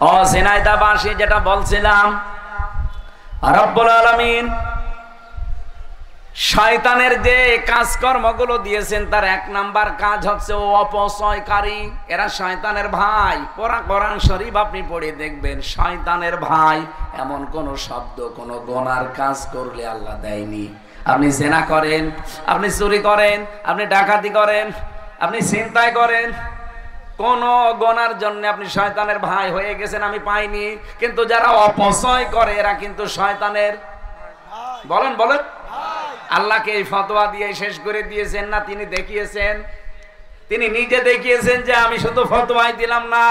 ও ঝিনাইদহবাসী, যেটা বলছিলাম, রব্বুল আলামিন শয়তানের যে কাজকর্মগুলো দিয়েছেন তার এক নাম্বার কাজ হচ্ছে ও অপচয়কারী। এরা শয়তানের ভাই। পুরা কোরআন শরীফ আপনি পড়ে দেখবেন, শয়তানের ভাই এমন কোন শব্দ কোন গুনার কাজ করলে আল্লাহ দেয়নি। আপনি জেনা করেন, আপনি চুরি করেন, আপনি ডাকাতি করেন, আপনি ছিনতাই করেন, কোন গুনার জন্য আপনি শয়তানের ভাই হয়ে গেছেন আমি পাইনি। কিন্তু যারা অপচয় করে এরা কিন্তু শয়তানের বলেন বলেন। আল্লাহকে এই ফতোয়া দিয়ে শেষ করে দিয়েছেন না, তিনি দেখিয়েছেন, তিনি নিজে দেখিয়েছেন যে আমি শুধু ফতোয়াই দিলাম না,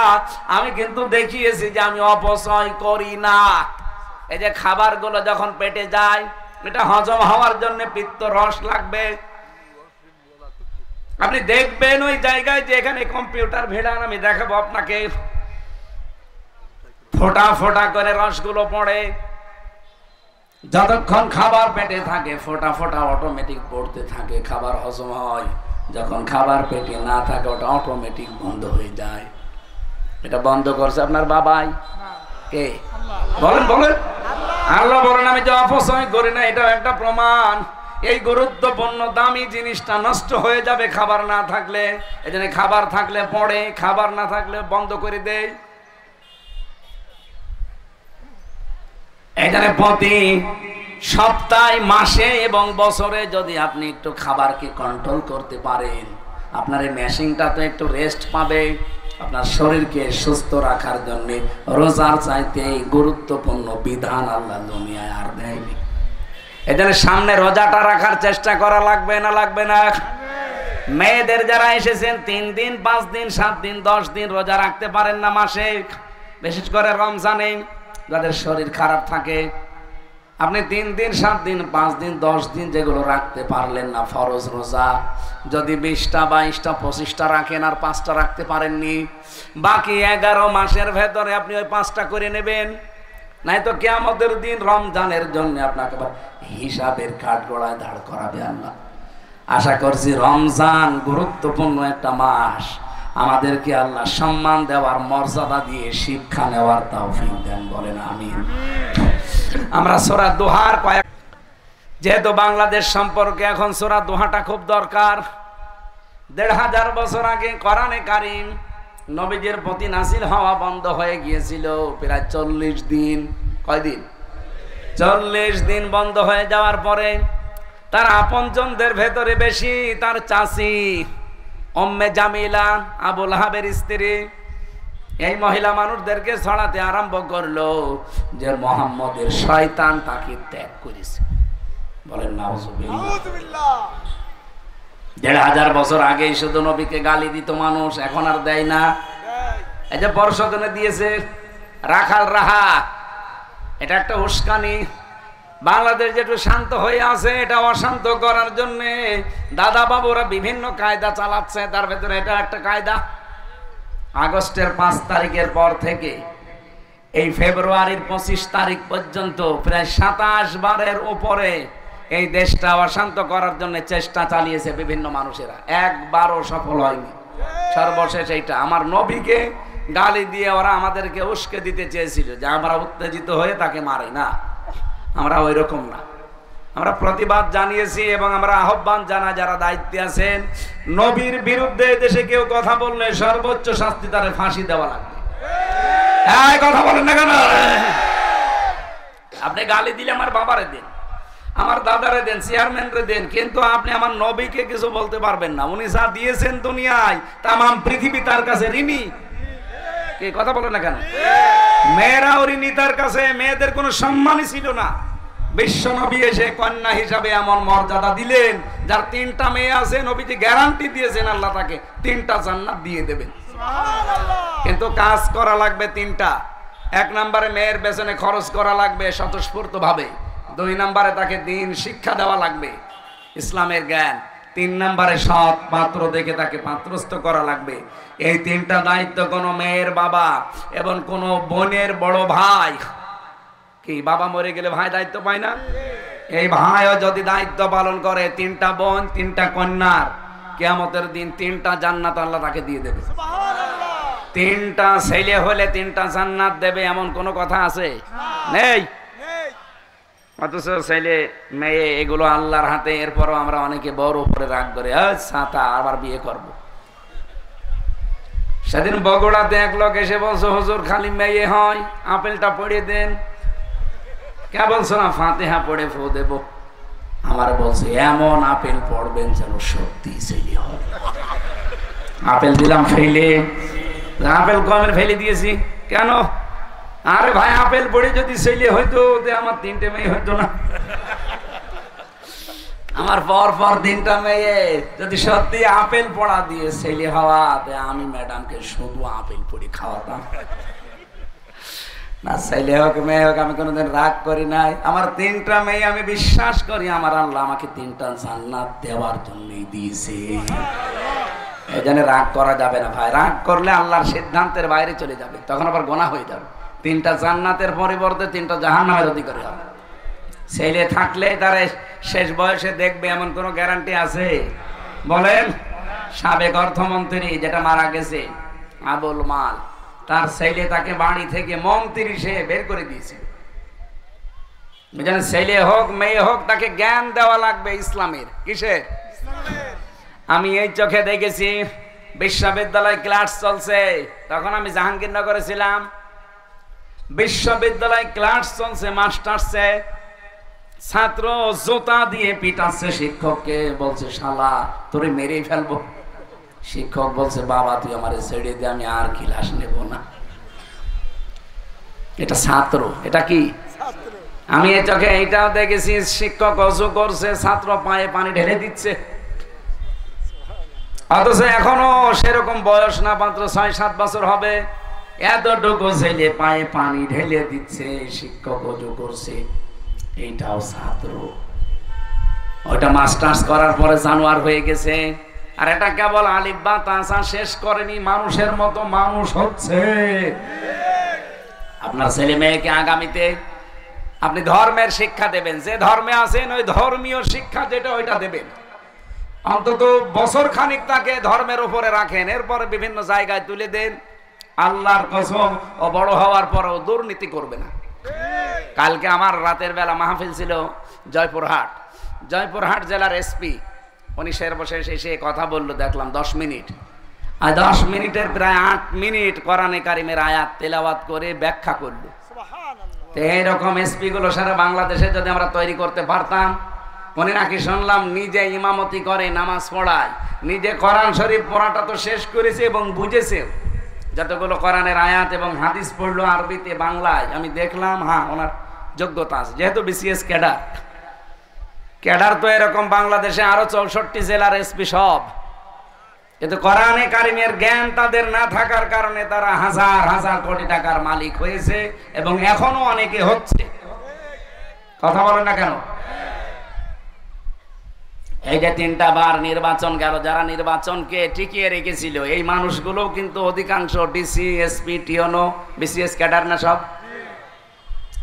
আমি কিন্তু দেখিয়েছি যে আমি অপচয় করি না। এই যে খাবারগুলো যখন পেটে যায়, এটা হজম হওয়ার জন্য পিত্ত রস লাগবে। আপনি দেখবেন ওই জায়গায় যে এখানে কম্পিউটার ভেড়ান, আমি দেখাবো আপনাকে, ফোঁটা ফোঁটা করে রসগুলো পড়ে। যতক্ষণ খাবার পেটে থাকে ফোঁটা ফোঁটা অটোমেটিক পড়তে থাকে, খাবার হজম হয়। যখন খাবার পেটে না থাকে ওটা অটোমেটিক বন্ধ হয়ে যায়। এটা বন্ধ করছে আপনার বাবাই, কে বলেন বলেন? আল্লাহ বলেন আমি যে অপচয় করি না, এটা একটা প্রমাণ। এই গুরুত্বপূর্ণ দামি জিনিসটা নষ্ট হয়ে যাবে খাবার না থাকলে। এজন্য খাবার থাকলে পড়ে, খাবার না থাকলে বন্ধ করে দেয়। এখানে প্রতি সপ্তাহে, মাসে এবং বছরে যদি আপনি একটু খাবারকে কন্ট্রোল করতে পারেন, আপনার এই মেশিনটা তো একটু রেস্ট পাবে। আপনার শরীরকে সুস্থ রাখার জন্য রোজার চাইতে গুরুত্বপূর্ণ বিধান আল্লাহ দুনিয়ায় আর দেয়নি। এজন্য সামনে রোজাটা রাখার চেষ্টা করা লাগবে না লাগবে না? মেয়েদের যারা এসেছেন 3 দিন 5 দিন 7 দিন 10 দিন রোজা রাখতে পারেন না মাসে, বিশেষ করে রমজানে যাদের শরীর খারাপ থাকে, আপনি 3 দিন 7 দিন 5 দিন 10 দিন যেগুলো রাখতে পারলেন না ফরজ রোজা, যদি 20টা 22টা 25টা রাখেন আর 5টা রাখতে পারেননি, বাকি 11 মাসের ভেতরে আপনি ওই 5টা করে নেবেন। নাই তো কিয়ামতের দিন রমজানের জন্য আপনাকে হিসাবের কাঠগড়ায় দাঁড় করাবে আল্লাহ। আশা করছি রমজান গুরুত্বপূর্ণ একটা মাস, আমাদেরকে আল্লাহ সম্মান দেওয়ার, মর্যাদা দিয়ে শিক্ষা নেওয়ার তৌফিক দেন, বলেন আমিন। আমরা সূরা দোহার যেহেতু বাংলাদেশ সম্পর্কে এখন সূরা দোহাটা খুব দরকার। 1500 বছর আগে কোরআনে কারীম নবীজির প্রতি নাযিল হওয়া বন্ধ হয়ে গিয়েছিল প্রায় 40 দিন। কয়দিন? 40 দিন বন্ধ হয়ে যাওয়ার পরে তার আপনজনদের ভেতরে বেশি তার চাচি উম্মে জামিলা, আবু লাহাবের স্ত্রী, এই মহিলা মানুষদেরকে ছড়াতে আরম্ভ করলো যে মুহাম্মদের শয়তান তাকে ত্যাগ করেছে। বলেন নাউজুবিল্লাহ। 1500 বছর আগে শুধু নবীকে গালি দিত মানুষ, এখন আর দেয় না। এই যে পরশোধনে দিয়েছে রাখাল রাহা, এটা একটা উস্কানি। বাংলাদেশ যেটু শান্ত হয়ে আছে এটা অশান্ত করার জন্য দাদা বাবুরা বিভিন্ন কায়দা চালাচ্ছে, তার ভেতরে এটা একটা কায়দা। আগস্টের 5 তারিখের পর থেকে এই ফেব্রুয়ারির 25 তারিখ পর্যন্ত প্রায় 27 বারের উপরে এই দেশটা অশান্ত করার জন্য চেষ্টা চালিয়েছে বিভিন্ন মানুষেরা, একবারও সফল হয়নি। সর্বশেষ এইটা আমার নবীকে গালি দিয়ে ওরা আমাদেরকে উস্কে দিতে চেয়েছিল যে আমরা উত্তেজিত হয়ে তাকে মারি না, আমরা ওই রকম না। আমরা প্রতিবাদ জানিয়েছি এবং আমরা আহ্বান জানা যারা দায়িত্বে আছেন, নবীর বিরুদ্ধে দেশে কেউ কথা বললে সর্বোচ্চ শাস্তি তারে ফাঁসি দেওয়া লাগবে। এই কথা বলেন না কেন? আপনি গালি দিলে আমার বাবারে দেন, আমার দাদারে দেন, চেয়ারম্যানরে দেন, কিন্তু আপনি আমার নবীকে কিছু বলতে পারবেন না। উনি যা দিয়েছেন দুনিয়ায় তাম পৃথিবী তার কাছে ঋণী। কে কথা বলেন না কেন? মেয়েরাও ঋণী তার কাছে, মেয়েদের কোনো সম্মানই ছিল না। বিশ্ব নবী এসে কন্যা হিসাবে এমন মর্যাদা দিলেন, যার 3টা মেয়ে আছে, নবীজি গ্যারান্টি দিয়েছেন আল্লাহ তাকে 3টা জান্নাত দিয়ে দেবেন। কিন্তু কাজ করা লাগবে 3টা। 1 নম্বরে মেয়ের পেছনে খরচ করা লাগবে স্বতঃস্ফূর্ত ভাবে। 2 নম্বরে তাকে দ্বীন শিক্ষা দেওয়া লাগবে, ইসলামের জ্ঞান। 3 নম্বরে সৎ পাত্র দেখে তাকে পাত্রস্থ করা লাগবে। এই 3টা দায়িত্ব কোনো মেয়ের বাবা এবং কোনো বোনের বড় ভাই, কি বাবা মরে গেলে ভাই দায়িত্ব পায় না? এই ভাইও যদি দায়িত্ব পালন করে, 3টা বোন 3টা কন্যার, কিয়ামতের দিন 3টা জান্নাত আল্লাহ তাকে দিয়ে দেবে। 3টা ছেলে হলে 3টা জান্নাত দেবে, এমন কোন কথা আছে? নেই। অথচ ছেলে মেয়ে এগুলো আল্লাহর হাতে। এরপরও আমরা অনেকে বড় উপরে রাগ করে ছাতা আবার বিয়ে করব। সেদিন বগুড়াতে এক লোক এসে বলছো, হুজুর খালি মেয়ে হয়, আপেলটা পড়ে দেন। কে বলছো না ফাতিহা পড়ে ফু দেব? আমার বলছে এমন আপেল পড়বেন যেন সত্যি ছেলে হয়। আপেল দিলাম ফেলে, আপেল কমের ফেলে দিয়েছি কেন? আরে ভাই আপেল পড়ে যদি ছেলে হইতো আমার 3টে মেয়ে হইতো না। আমার পর 3টা মেয়ে যদি সত্যি আপেল পড়া দিয়ে ছেলে হওয়া, আমি ম্যাডামকে শুধু আপেল পড়ে খাওয়াতাম না। ছেলে হোক মেয়ে হোক, আমি কোনোদিন রাগ করি নাই। আমার 3টা মেয়ে, আমি বিশ্বাস করি আমার আল্লাহ আমাকে 3টা জান্নাত দেওয়ার জন্যই দিয়েছে। এই জন্য রাগ করা যাবে না ভাই। রাগ করলে আল্লাহর সিদ্ধান্তের বাইরে চলে যাবে, তখন আবার গোনা হয়ে যাবে। 3টা জান্নাতের পরিবর্তে 3টা জাহান্নামের অধিকারী হবে। ছেলে থাকলে তারা শেষ বয়সে দেখবে, এমন কোনো গ্যারান্টি আছে? বলেন। সাবেক অর্থমন্ত্রী যেটা মারা গেছে আবুল মাল, তার ছেলে তাকে বাড়ি থেকে মন্ত্রী সে বের করে দিয়েছিল। ছেলে হোক মেয়ে হোক, তাকে জ্ঞান দেওয়া লাগবে ইসলামের। কিসের? আমি এই চোখে দেখেছি, বিশ্ববিদ্যালয় ক্লাস চলছে, তখন আমি জাহাঙ্গীরনগরে ছিলাম। বিশ্ববিদ্যালয় ক্লাস চলছে, মাস্টার্সে ছাত্র জুতা দিয়ে পিটাচ্ছে শিক্ষককে, বলছে শালা তোরে মেরেই ফেলবো। শিক্ষক বলছে বাবা তুই আমারে ছেড়ে দে, আমি আর ক্লাস নেব না। এটা ছাত্র, এটা কি? আমি এই চোখে এইটাও দেখেছি, শিক্ষক অজু করছে, ছাত্র পায়ে পানি ঢেলে দিচ্ছে। অথচ এখনো সেরকম বয়স না, মাত্র 6-7 বছর হবে, এতটুকু ছেলে পায়ে পানি ঢেলে দিচ্ছে, শিক্ষক অজু করছে। এইটাও ছাত্র। ওইটা মাস্টার্স করার পরে জানোয়ার হয়ে গেছে, আর এটা কেবল আলিফ বা তাসা শেষ করেনি, মানুষের মতো মানুষ হচ্ছে। আপনার ছেলে মেয়েকে আগামীতে আপনি ধর্মের শিক্ষা দেবেন, যে ধর্মে আছেন ওই ধর্মীয় শিক্ষা যেটা ওইটা দেবেন। অন্তত বছর খানিক তাকে ধর্মের উপরে রাখেন, এরপরে বিভিন্ন জায়গায় তুলে দেন। আল্লাহর কসম, ও বড় হওয়ার পরও দুর্নীতি করবে না। কালকে আমার রাতের বেলা মাহফিল ছিল জয়পুরহাট জেলার এসপি, উনি বসে এসে কথা বললো, দেখলাম 10 মিনিট। আর 10 মিনিটের প্রায় 8 মিনিট কোরআনে কারিমের আয়াত তেলাওয়াত করে ব্যাখ্যা করলো। এইরকম এসপি গুলো সারা বাংলাদেশে যদি আমরা তৈরি করতে পারতাম। উনি নাকি শুনলাম নিজে ইমামতি করে, নামাজ পড়ায়, নিজে কোরআন শরীফ পড়াটা তো শেষ করেছে এবং বুঝেছে। যতগুলো কোরআনের আয়াত এবং হাদিস পড়লো আরবিতে বাংলায়, আমি দেখলাম হ্যাঁ ওনার যোগ্যতা আছে, যেহেতু বিসিএস ক্যাডার তো এরকম বাংলাদেশে আরো 64 জেলার এসপি সব। কিন্তু কোরআনে কারিমের জ্ঞান তাদের না থাকার কারণে তারা হাজার হাজার কোটি টাকার মালিক হয়েছে এবং এখনো অনেকে হচ্ছে। কথা বলেন না কেন? এই যে 3টা বার নির্বাচন গেল, যারা নির্বাচনকে টিকিয়ে রেখেছিল এই মানুষগুলো কিন্তু অধিকাংশ ডিসি, এসপি, টিওনো, বিসিএস ক্যাডার না সব।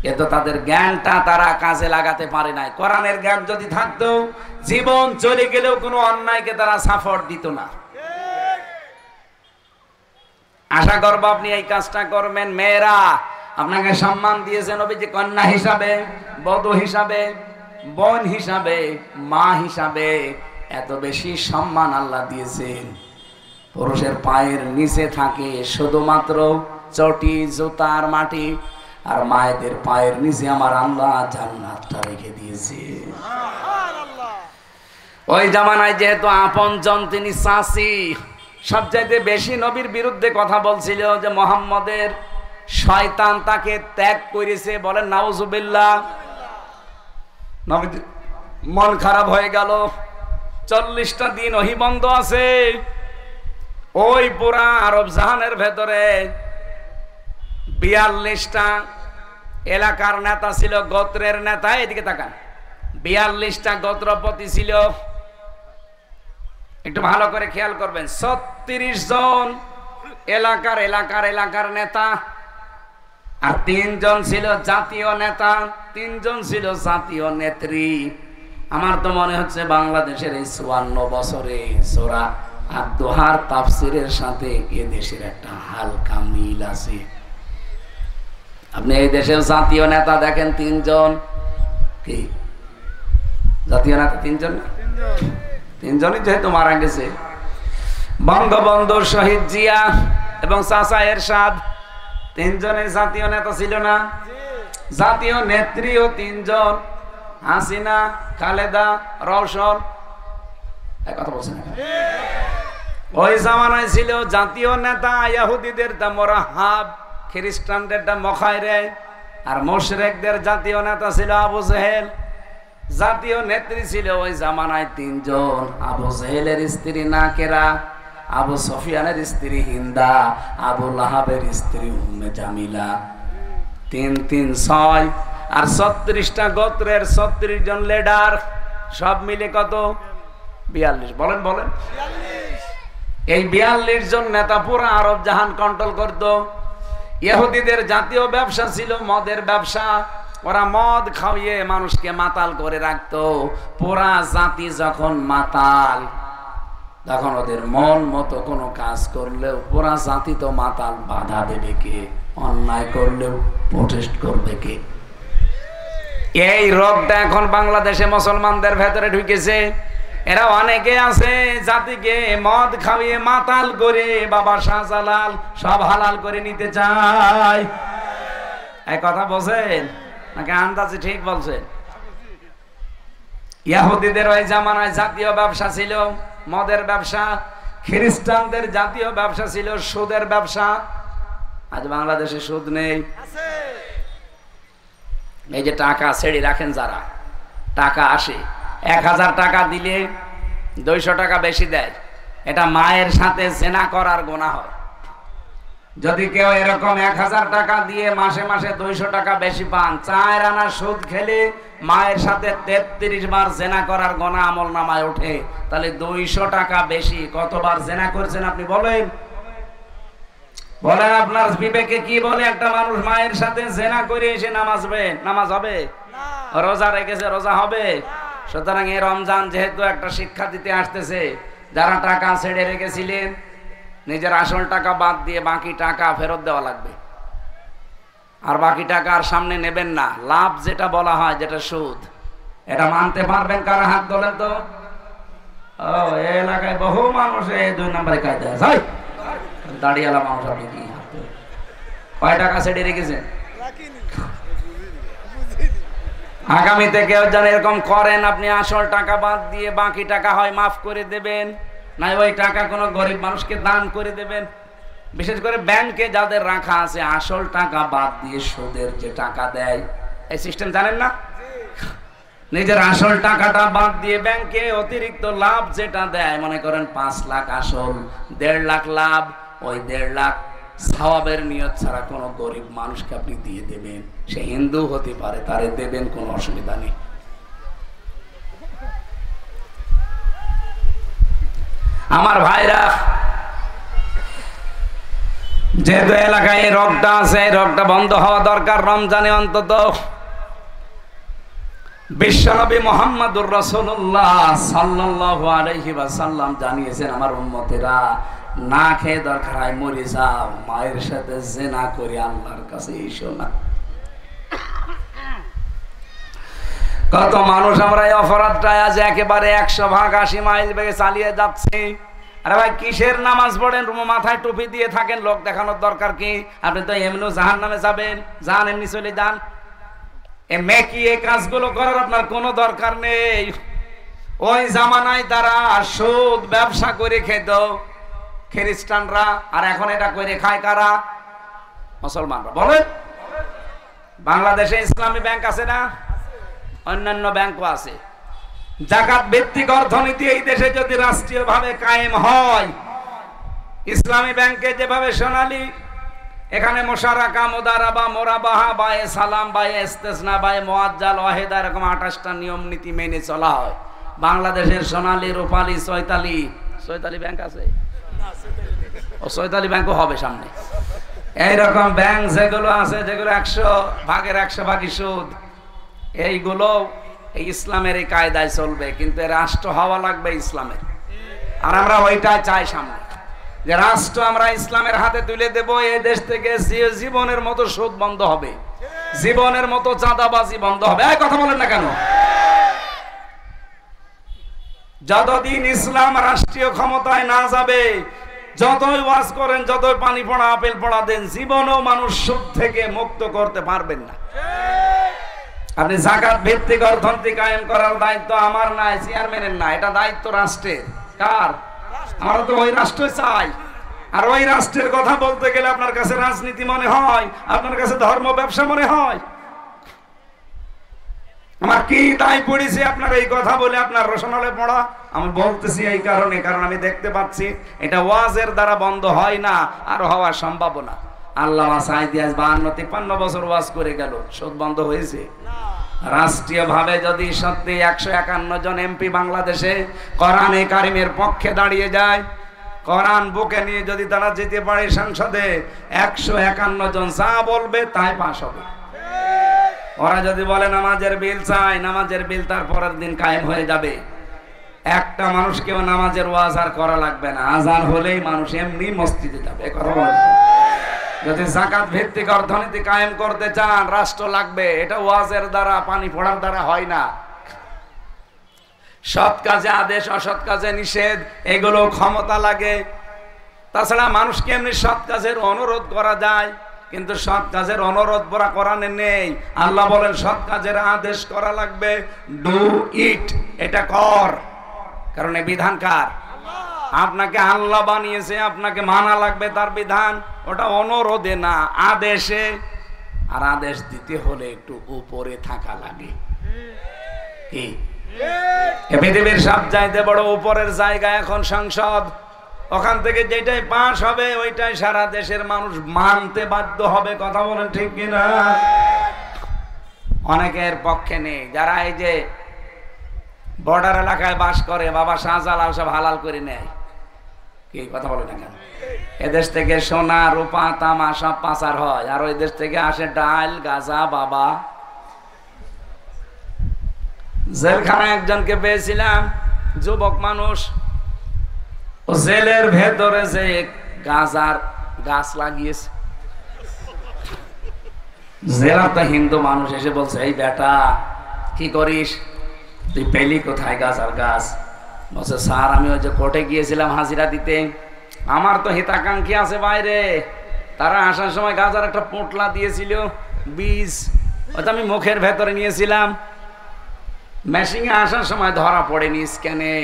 কিন্তু তাদের জ্ঞানটা তারা কাজে লাগাতে পারে নাই। কোরআনের জ্ঞান যদি থাকতো, জীবন চলে গেলেও কোনো অন্যায়কে তারা সাপোর্ট দিত না। আশা করবো আপনি এই কাজটা করবেন। মেয়েরা আপনাকে সম্মান দিয়েছেন নবীজি, কন্যা হিসাবে, বধূ হিসাবে, বোন হিসাবে, মা হিসাবে এত বেশি সম্মান আল্লাহ দিয়েছেন। পুরুষের পায়ের নিচে থাকে শুধুমাত্র চটি, জুতার মাটি, আর মায়েদের পায়ের নিচে আমার আল্লাহ জান্নাতটা রেখে দিয়েছে। ওই জামানায় যেহেতু আপনজন তিনি চাচি, সবচাইতে বেশি নবীর বিরুদ্ধে কথা বলছিল যে মুহাম্মদের শয়তান তাকে ত্যাগ করেছে। বলেন নাউজুবিল্লাহ। নবীর মন খারাপ হয়ে গেল। 40টা দিন ওহী বন্ধ আছে। ওই পুরা আরব জাহানের ভেতরে 42টা এলাকার নেতা ছিল, গোত্রের নেতা। এদিকে তাকান, 42টা গোত্রপতি ছিল। একটু ভালো করে খেয়াল করবেন, 36 জন এলাকার নেতা, আর 3 জন ছিল জাতীয় নেতা, 3 জন ছিল জাতীয় নেত্রী। আমার তো মনে হচ্ছে বাংলাদেশের এই 54 বছরে সূরা আদ-দোহার তাফসীরের সাথে এ দেশের একটা হালকা মিল আছে। আপনি এই দেশের জাতীয় নেতা দেখেন 3 জন, কি জাতীয় নেতা 3 জন? 3 জনই যেহেতু মারা গেছে, বঙ্গবন্ধু, শহীদ জিয়া এবং চাচা এরশাদ, 3 জনের জাতীয় নেতা ছিল না? জাতীয় নেত্রীও 3 জন, হাসিনা, খালেদা, রওশন। এক কথা বলছেন না? ওই জামানায় ছিল জাতীয় নেতা ইহুদিদের দা মোরাহাব, খ্রিস্টানদের দা মখায়রে, আর মুশরিকদের জাতীয় নেতা ছিল আবু জেহেল। জাতীয় নেত্রী ছিল ওই জামানায় 3 জন, আবু জেহেলের স্ত্রী নাকেরা, আবু সুফিয়ানের স্ত্রী হিন্দা, আবু লাহাবের স্ত্রী উম্মে জামিলা। 3 3 6 আর 36টা গোত্রের 36 জন লিডার, সব মিলে কত? 42। বলেন বলেন। এই 42 জন নেতা পুরো আরব জাহান কন্ট্রোল করত। ইহুদিদের জাতীয় ব্যবসা ছিল মদের ব্যবসা। ওরা মদ খাইয়ে মানুষকে মাতাল করে রাখতো। পুরা জাতি যখন মাতাল, তখন ওদের মন মতো কোনো কাজ করলেও পুরা জাতি তো মাতাল, বাধা দেবে কে? অন্যায় করলেও প্রোটেস্ট করবে কে? এই রোগটা এখন বাংলাদেশে মুসলমানদের ভেতরে ঢুকেছে। এরা অনেকে আছে জাতিকে মদ খাইয়ে মাতাল করে বাবা শাহজালাল সব হালাল করে নিতে চায়। এই কথা বলছেন নাকি আন্দাজে ঠিক বলছেন? ইহুদিদের ওই জামানায় জাতীয় ব্যবসা ছিল মদের ব্যবসা, খ্রিস্টানদের জাতীয় ব্যবসা ছিল সুদের ব্যবসা। আজ বাংলাদেশে সুদ নেই। এই যে টাকা ছেড়ে রাখেন যারা, টাকা আসে 1000 টাকা দিলে 200 টাকা বেশি দেয়, এটা মায়ের সাথে জেনা করার গুনাহ হয়। যদি কেউ এরকম 1000 টাকা দিয়ে মাসে মাসে 200 টাকা বেশি পান, 4 আনা সুদ খেলে মায়ের সাথে 33 বার জেনা করার গুনাহ আমল নামায় ওঠে। তাহলে 200 টাকা বেশি কতবার জেনা করছেন আপনি বলেন? বলেন আপনার বিবেকে কি বলে? একটা মানুষ মায়ের সাথে জেনা করে এসে নামাজ হবে? রোজা রেখেছে, রোজা হবে? সুতরাং এই রমজান যেহেতু একটা শিক্ষা দিতে আসতেছে, যারা টাকা ছেড়ে রেখেছিলেন নিজের আসল টাকা বাদ দিয়ে বাকি টাকা ফেরত দেওয়া লাগবে। আর বাকি টাকা আর সামনে নেবেন না। লাভ যেটা বলা হয়, যেটা সুদ, এটা মানতে পারবেন? কারা হাত তোলেন তো? ও এই এলাকায় বহু মানুষ এই 2 নম্বরে কায়দা আছে। দাঁড়িয়ালা মানুষ, আপনি কি কয় টাকা ছেড়ে রেখেছেন? আগামীতে কেউ যেন এরকম করেন, আপনি আসল টাকা বাদ দিয়ে বাকি টাকা হয় মাফ করে দেবেন, না ওই টাকা কোনো গরিব মানুষকে দান করে দেবেন। বিশেষ করে ব্যাংকে যাদের রাখা আছে, আসল টাকা বাদ দিয়ে সুদের যে টাকা দেয়, এই সিস্টেম জানেন না? নিজের আসল টাকাটা বাদ দিয়ে ব্যাংকে অতিরিক্ত লাভ যেটা দেয়, মনে করেন 5 লাখ আসল, 1.5 লাখ লাভ, ওই 1.5 লাখ সওয়াবের নিয়ত ছাড়া কোনো গরিব মানুষকে আপনি দিয়ে দেবেন। সে হিন্দু হতে পারে, তারে দেবেন, কোনো অসুবিধা নেই। আমার ভাইরা, যেহেতু এলাকায় এই রোগটা আছে, এই রোগটা বন্ধ হওয়া দরকার রমজানে অন্তত। বিশ্বনবী মুহাম্মদুর রাসূলুল্লাহ সাল্লাল্লাহু আলাইহি ওয়াসাল্লাম জানিয়েছেন, আমার উম্মতেরা না খেয়ে দরকার হয় মরে যাও, মায়ের সাথে জিনা করে আল্লাহর কাছে এসো না। কত মানুষ আমরা এই অপরাধটায় আজ একেবারে 100 ভাগ 80 মাইল বেগে চালিয়ে যাচ্ছি। আরে ভাই, কিসের নামাজ পড়েন, মাথায় টুপি দিয়ে থাকেন, লোক দেখানোর দরকার কি? আপনি তো এমনি জাহান্নামে যাবেন, যান এমনি চলে যান। এ মেকি এই কাজগুলো করার আপনার কোনো দরকার নেই। ওই জামানায় তারা সুদ ব্যবসা করে খেত খ্রিস্টানরা, আর এখন এটা করে খায় কারা? মুসলমানরা। বলেন, বাংলাদেশে ইসলামী ব্যাংক আছে না? অন্যান্য ব্যাংকও আছে। জাকাত ভিত্তিক অর্থনীতি এই দেশে যদি রাষ্ট্রীয়ভাবে কায়েম হয়, ইসলামী ব্যাংকে যেভাবে সোনালী, এখানে মোশারাকা, মুদারাবা, মোরাবাহা, বায়ে সালাম, বায়ে ইস্তেসনা, বায়ে মুআজ্জাল, ওয়াহিদা, এরকম 28টা নিয়ম নীতি মেনে চলা হয়। বাংলাদেশের সোনালী, রূপালী, চৈতালি ব্যাংক আছে? ও চৈতালি ব্যাংকও হবে সামনে। এইরকম ব্যাংক যেগুলো আছে, যেগুলো 100 ভাগই সুদ, এইগুলো এই ইসলামের এই কায়দায় চলবে, কিন্তু রাষ্ট্র হওয়া লাগবে ইসলামের। আর আমরা ওইটাই চাই সামনে, যে রাষ্ট্র আমরা ইসলামের হাতে তুলে দেব। এই দেশ থেকে জীবনের মতো সুদ বন্ধ হবে, জীবনের মতো চাঁদাবাজি বন্ধ হবে। এই কথা বলেন না কেন? যতদিন ইসলাম রাষ্ট্রীয় ক্ষমতায় না যাবে, যতই ওয়াজ করেন, যতই পানি পড়া আপেল পড়া দেন, জীবনেও মানুষ সুদ থেকে মুক্ত করতে পারবেন না। আপনি যাকাত ভিত্তিক অর্থনীতি কায়েম করার দায়িত্ব আমার নাই, চেয়ারম্যানের না, এটা দায়িত্ব রাষ্ট্রের। কার? আমরা তো ওই রাষ্ট্র চাই। আর ওই রাষ্ট্রের কথা বলতে গেলে আপনার কাছে রাজনীতি মনে হয়, আপনার কাছে ধর্ম ব্যবসা মনে হয়। আমার কি দায় পড়েছে আপনার এই কথা বলে আপনার রসনালে পড়া? আমি বলতেছি এই কারণে, কারণ আমি দেখতে পাচ্ছি এটা ওয়াজের দ্বারা বন্ধ হয় না, আর হওয়ার সম্ভাবনা। আল্লামা সাঈদী আজ 52-53 বছর ওয়াজ করে গেল, সুদ বন্ধ হয়েছে? রাষ্ট্রীয় ভাবে যদি সত্যি 151 জন এমপি বাংলাদেশে কোরআনে কারিমের পক্ষে দাঁড়িয়ে যায়, কোরআন বুকে নিয়ে যদি তারা যেতে পারে সংসদে, 151 জন যা বলবে তাই পাস হবে। ওরা যদি বলে নামাজের বিল চাই, নামাজের বিল তার পরের দিন কায়েম হয়ে যাবে। একটা মানুষকেও নামাজের ওয়াজ আর করা লাগবে না, আজান হলেই মানুষ এমনি মসজিদে যাবে। কথা বলেন। যদি যাকাত ভিত্তিক অর্থনীতি কায়েম করতে চান, রাষ্ট্র লাগবে। এটা ওয়াজের দ্বারা, পানি পড়ার দ্বারা হয় না। সৎ কাজে আদেশ, অসৎ কাজে নিষেধ, এগুলো ক্ষমতা লাগে। তাছাড়া মানুষকে এমনি সৎ কাজের অনুরোধ করা যায়, কিন্তু সৎ কাজের অনুরোধ বলা কোরআনে নেই। আল্লাহ বলেন সৎ কাজের আদেশ করা লাগবে, ডু ইট, এটা কর। কারণ এই বিধান কার? আপনাকে আল্লাহ বানিয়েছে, আপনাকে মানা লাগবে তার বিধান। ওটা অনুরোধে না, আদেশে। আর আদেশ দিতে হলে একটু উপরে থাকা লাগে। কি পৃথিবীর সবচাইতে বড় উপরের জায়গা এখন সংসদ। ওখান থেকে যেটাই পাস হবে ওইটাই সারা দেশের মানুষ মানতে বাধ্য হবে। কথা বলেন ঠিক কিনা? অনেকের পক্ষে নেই। যারা এই যে বর্ডার এলাকায় বাস করে, বাবা শাহজালাল সব হালাল করে নেয়। কি কথা বলে না কেন? এদেশ থেকে সোনা, রূপা, তামা সব পাচার হয়, আর ওই দেশ থেকে আসে ডাল, গাঁজা, বাবা। জেলখানায় একজনকে পেয়েছিলাম, যুবক মানুষ, ও জেলের ভেতরে যে গাঁজার গাছ লাগিয়েছে। জেলার তো হিন্দু মানুষ এসে বলছে, এই বেটা কি করিস, তুই পেলি কোথায় গাঁজার গাছ? বলছে, স্যার আমি ওই যে কোর্টে গিয়েছিলাম হাজিরা দিতে, আমার তো হিতাকাঙ্ক্ষী আছে বাইরে, তারা আসার সময় গাঁজার একটা পোটলা দিয়েছিল, বীজ, ওটা আমি মুখের ভেতরে নিয়েছিলাম। মেশিনে আসার সময় ধরা পড়েনি, স্ক্যানে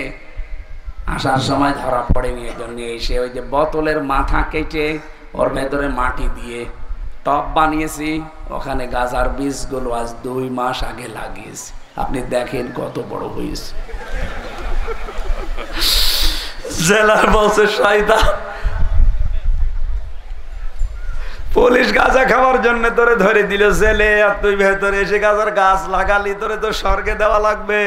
আসার সময় ধরা পড়েনি। এই জন্য এসে ওই যে বোতলের মাথা কেটে ওর ভেতরে মাটি দিয়ে টব বানিয়েছি, ওখানে গাঁজার বীজগুলো আজ 2 মাস আগে লাগিয়েছি। আপনি দেখেন কত বড় হয়েছে। জেলার বলছে, শয়তান, পুলিশ গাঁজা খাওয়ার জন্য তোরে ধরে দিল জেলে, আর তুই ভেতরে এসে গাঁজার গাছ লাগালি, তোরে তো স্বর্গে দেওয়া লাগবে।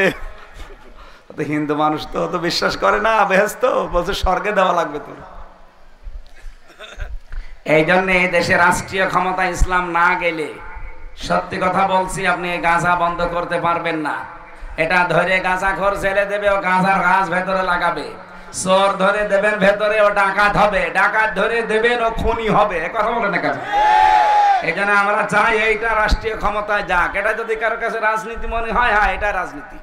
হিন্দু মানুষ তো বিশ্বাস করে না, বেহেশত, বলছে স্বর্গে দেওয়া লাগবে তোর। এই জন্য এই দেশে রাষ্ট্রীয় ক্ষমতা ইসলাম না গেলে, সত্যি কথা বলছি, আপনি গাঁজা বন্ধ করতে পারবেন না। এটা ধরে গাঁজাখোর জেলে দেবে, ও গাঁজার গাছ ভেতরে লাগাবে। চোর ধরে দেবেন ভেতরে, ও ডাকাত হবে। ডাকাত ধরে দেবেন, ও খুনি হবে। কথা বলে না কেন? এই জন্য আমরা চাই এইটা রাষ্ট্রীয় ক্ষমতায় যাক। এটা যদি কারো কাছে রাজনীতি মনে হয়, হ্যাঁ এটা রাজনীতি,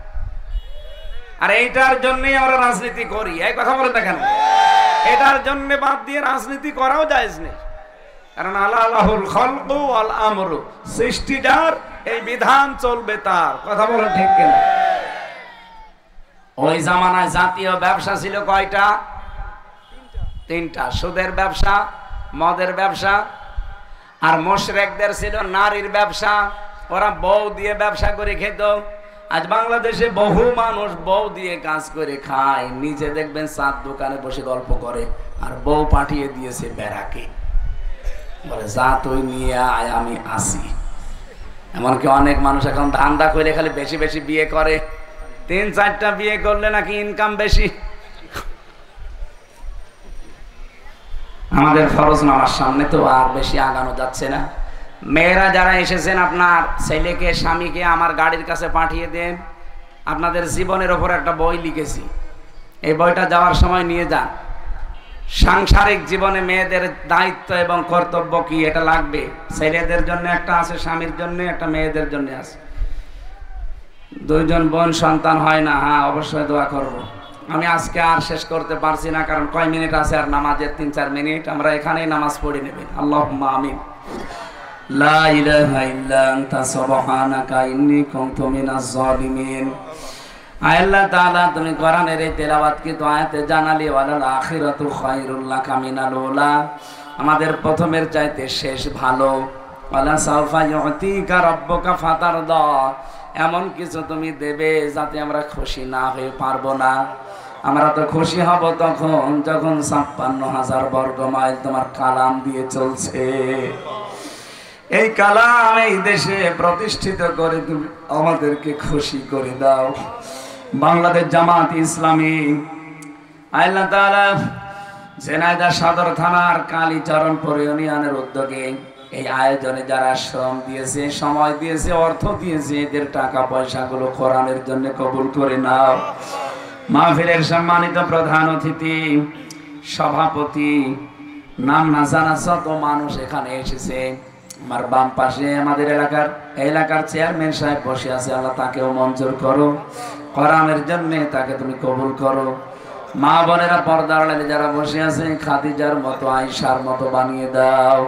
আর এইটার জন্যই আমরা রাজনীতি করি। এই কথা বলেন না কেন? এটার জন্য বাদ দিয়ে রাজনীতি করাও জায়েজ নেই। কারণ আল্লাহুল খালকু ওয়াল আমরু, সৃষ্টি যার, এই বিধান চলবে তার। কথা বলেন ঠিক কিনা? ওই জামানায় জাতীয় ব্যবসা ছিল কয়টা? 3টা। সুদের ব্যবসা, মদের ব্যবসা, আর মুশরিকদের ছিল নারীর ব্যবসা। ওরা বউ দিয়ে ব্যবসা করে খেত। আজ বাংলাদেশে বহু মানুষ বউ দিয়ে কাজ করে খায়। নিজে দেখবেন চার দোকানে বসে গল্প করে, আর বউ পাঠিয়ে দিয়েছে ব্যারাকে, বলে যা তুই নিয়ে আয়, আমি আসি। এমনকি অনেক মানুষ এখন ধান্দা করে খালি বেশি বেশি বিয়ে করে। 3-4টা বিয়ে করলে নাকি ইনকাম বেশি। আমাদের ফরজ নামাজ সামনে তো আর বেশি আগানো যাচ্ছে না। মেয়েরা যারা এসেছেন, আপনার ছেলেকে স্বামীকে আমার গাড়ির কাছে পাঠিয়ে দেন। আপনাদের জীবনের ওপর একটা বই লিখেছি, এই বইটা যাওয়ার সময় নিয়ে যান। সাংসারিক জীবনে মেয়েদের দায়িত্ব এবং কর্তব্য কি, এটা লাগবে। ছেলেদের জন্য একটা আছে, স্বামীর জন্য একটা, মেয়েদের জন্য আছে। দুইজন বোন সন্তান হয় না, হ্যাঁ অবশ্যই দোয়া করব। আমি আজকে আর শেষ করতে পারছি না, কারণ কয় মিনিট আছে আর নামাজের ৩-৪ মিনিট। আমরা এখানেই নামাজ পড়ে নেবেন। আল্লাহুম্মা আমিন। লা ইলাহা ইল্লা আনতা সুবহানাকা ইন্নী কুনতু মিনাজ জালিমিন। আল্লাহ তাআলা, তুমি কোরআনের এই তেলাওয়াতকে তো আয়াতে জানালি, ওয়ালাল আখিরাতু খায়রুল লাকা মিনাল উলা, আমাদের প্রথমের চাইতে শেষ ভালো। ওয়ালা সাওফা ইউতিকা রাব্বুকা ফাতারদা, এমন কিছু তুমি দেবে যাতে আমরা খুশি না হয়ে পারবো না। আমরা তো খুশি হব তখন যখন ৫৬,০০০ বর্গ মাইল তোমার কালাম দিয়ে চলছে। এই কালাম এই দেশে প্রতিষ্ঠিত করে তুমি আমাদেরকে খুশি করে দাও। বাংলাদেশ জামাত ইসলামী আল্লাহ তাআলা ঝিনাইদহ সদর থানার কালীচরণপুর ইউনিয়নের উদ্যোগে এই আয়োজনে যারা শ্রম দিয়েছে, সময় দিয়েছে, অর্থ দিয়েছে, এদের টাকা পয়সাগুলো কোরআনের জন্য কবুল করে নাও। মাহফিলের সম্মানিত প্রধান অতিথি, সভাপতি, নাম না জানা যত মানুষ এখানে এসেছে, আমার বাম পাশে আমাদের এলাকার চেয়ারম্যান সাহেব বসে আছে, আল্লাহ তাকেও মঞ্জুর করো, কোরআনের জন্য তাকে তুমি কবুল করো। মা বোনেরা, পর্দার আড়ালে যারা বসে আছে, খাদিজার মতো, আয়েশার মতো বানিয়ে দাও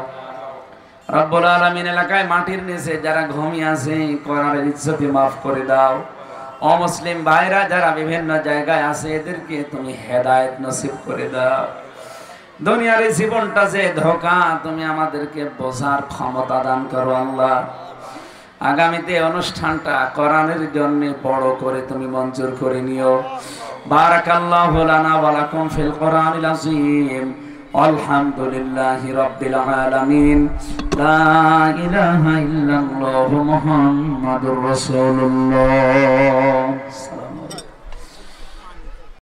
রব্বুল আলামিন। এলাকায় মাটির নিচে যারা ঘুমিয়ে আছে, কোরআনের ইজ্জতে মাফ করে দাও। অমুসলিম ভাইরা যারা বিভিন্ন জায়গায় আছে, এদেরকে তুমি হেদায়েত নসিব করে দাও। দুনিয়ার এই জীবনটা যে ধোঁকা, তুমি আমাদেরকে বোঝার ক্ষমতা দান করো আল্লাহ। আগামীতে অনুষ্ঠানটা কোরআনের জন্য বড় করে তুমি মঞ্জুর করে নিও। বারাকাল্লাহু লানা ওয়া লাকুম ফিল কোরআনিল আযীম। আলহামদুলিল্লাহি রাব্বিল আলামিন। লা ইলাহা ইল্লাল্লাহু মুহাম্মাদুর রাসূলুল্লাহ।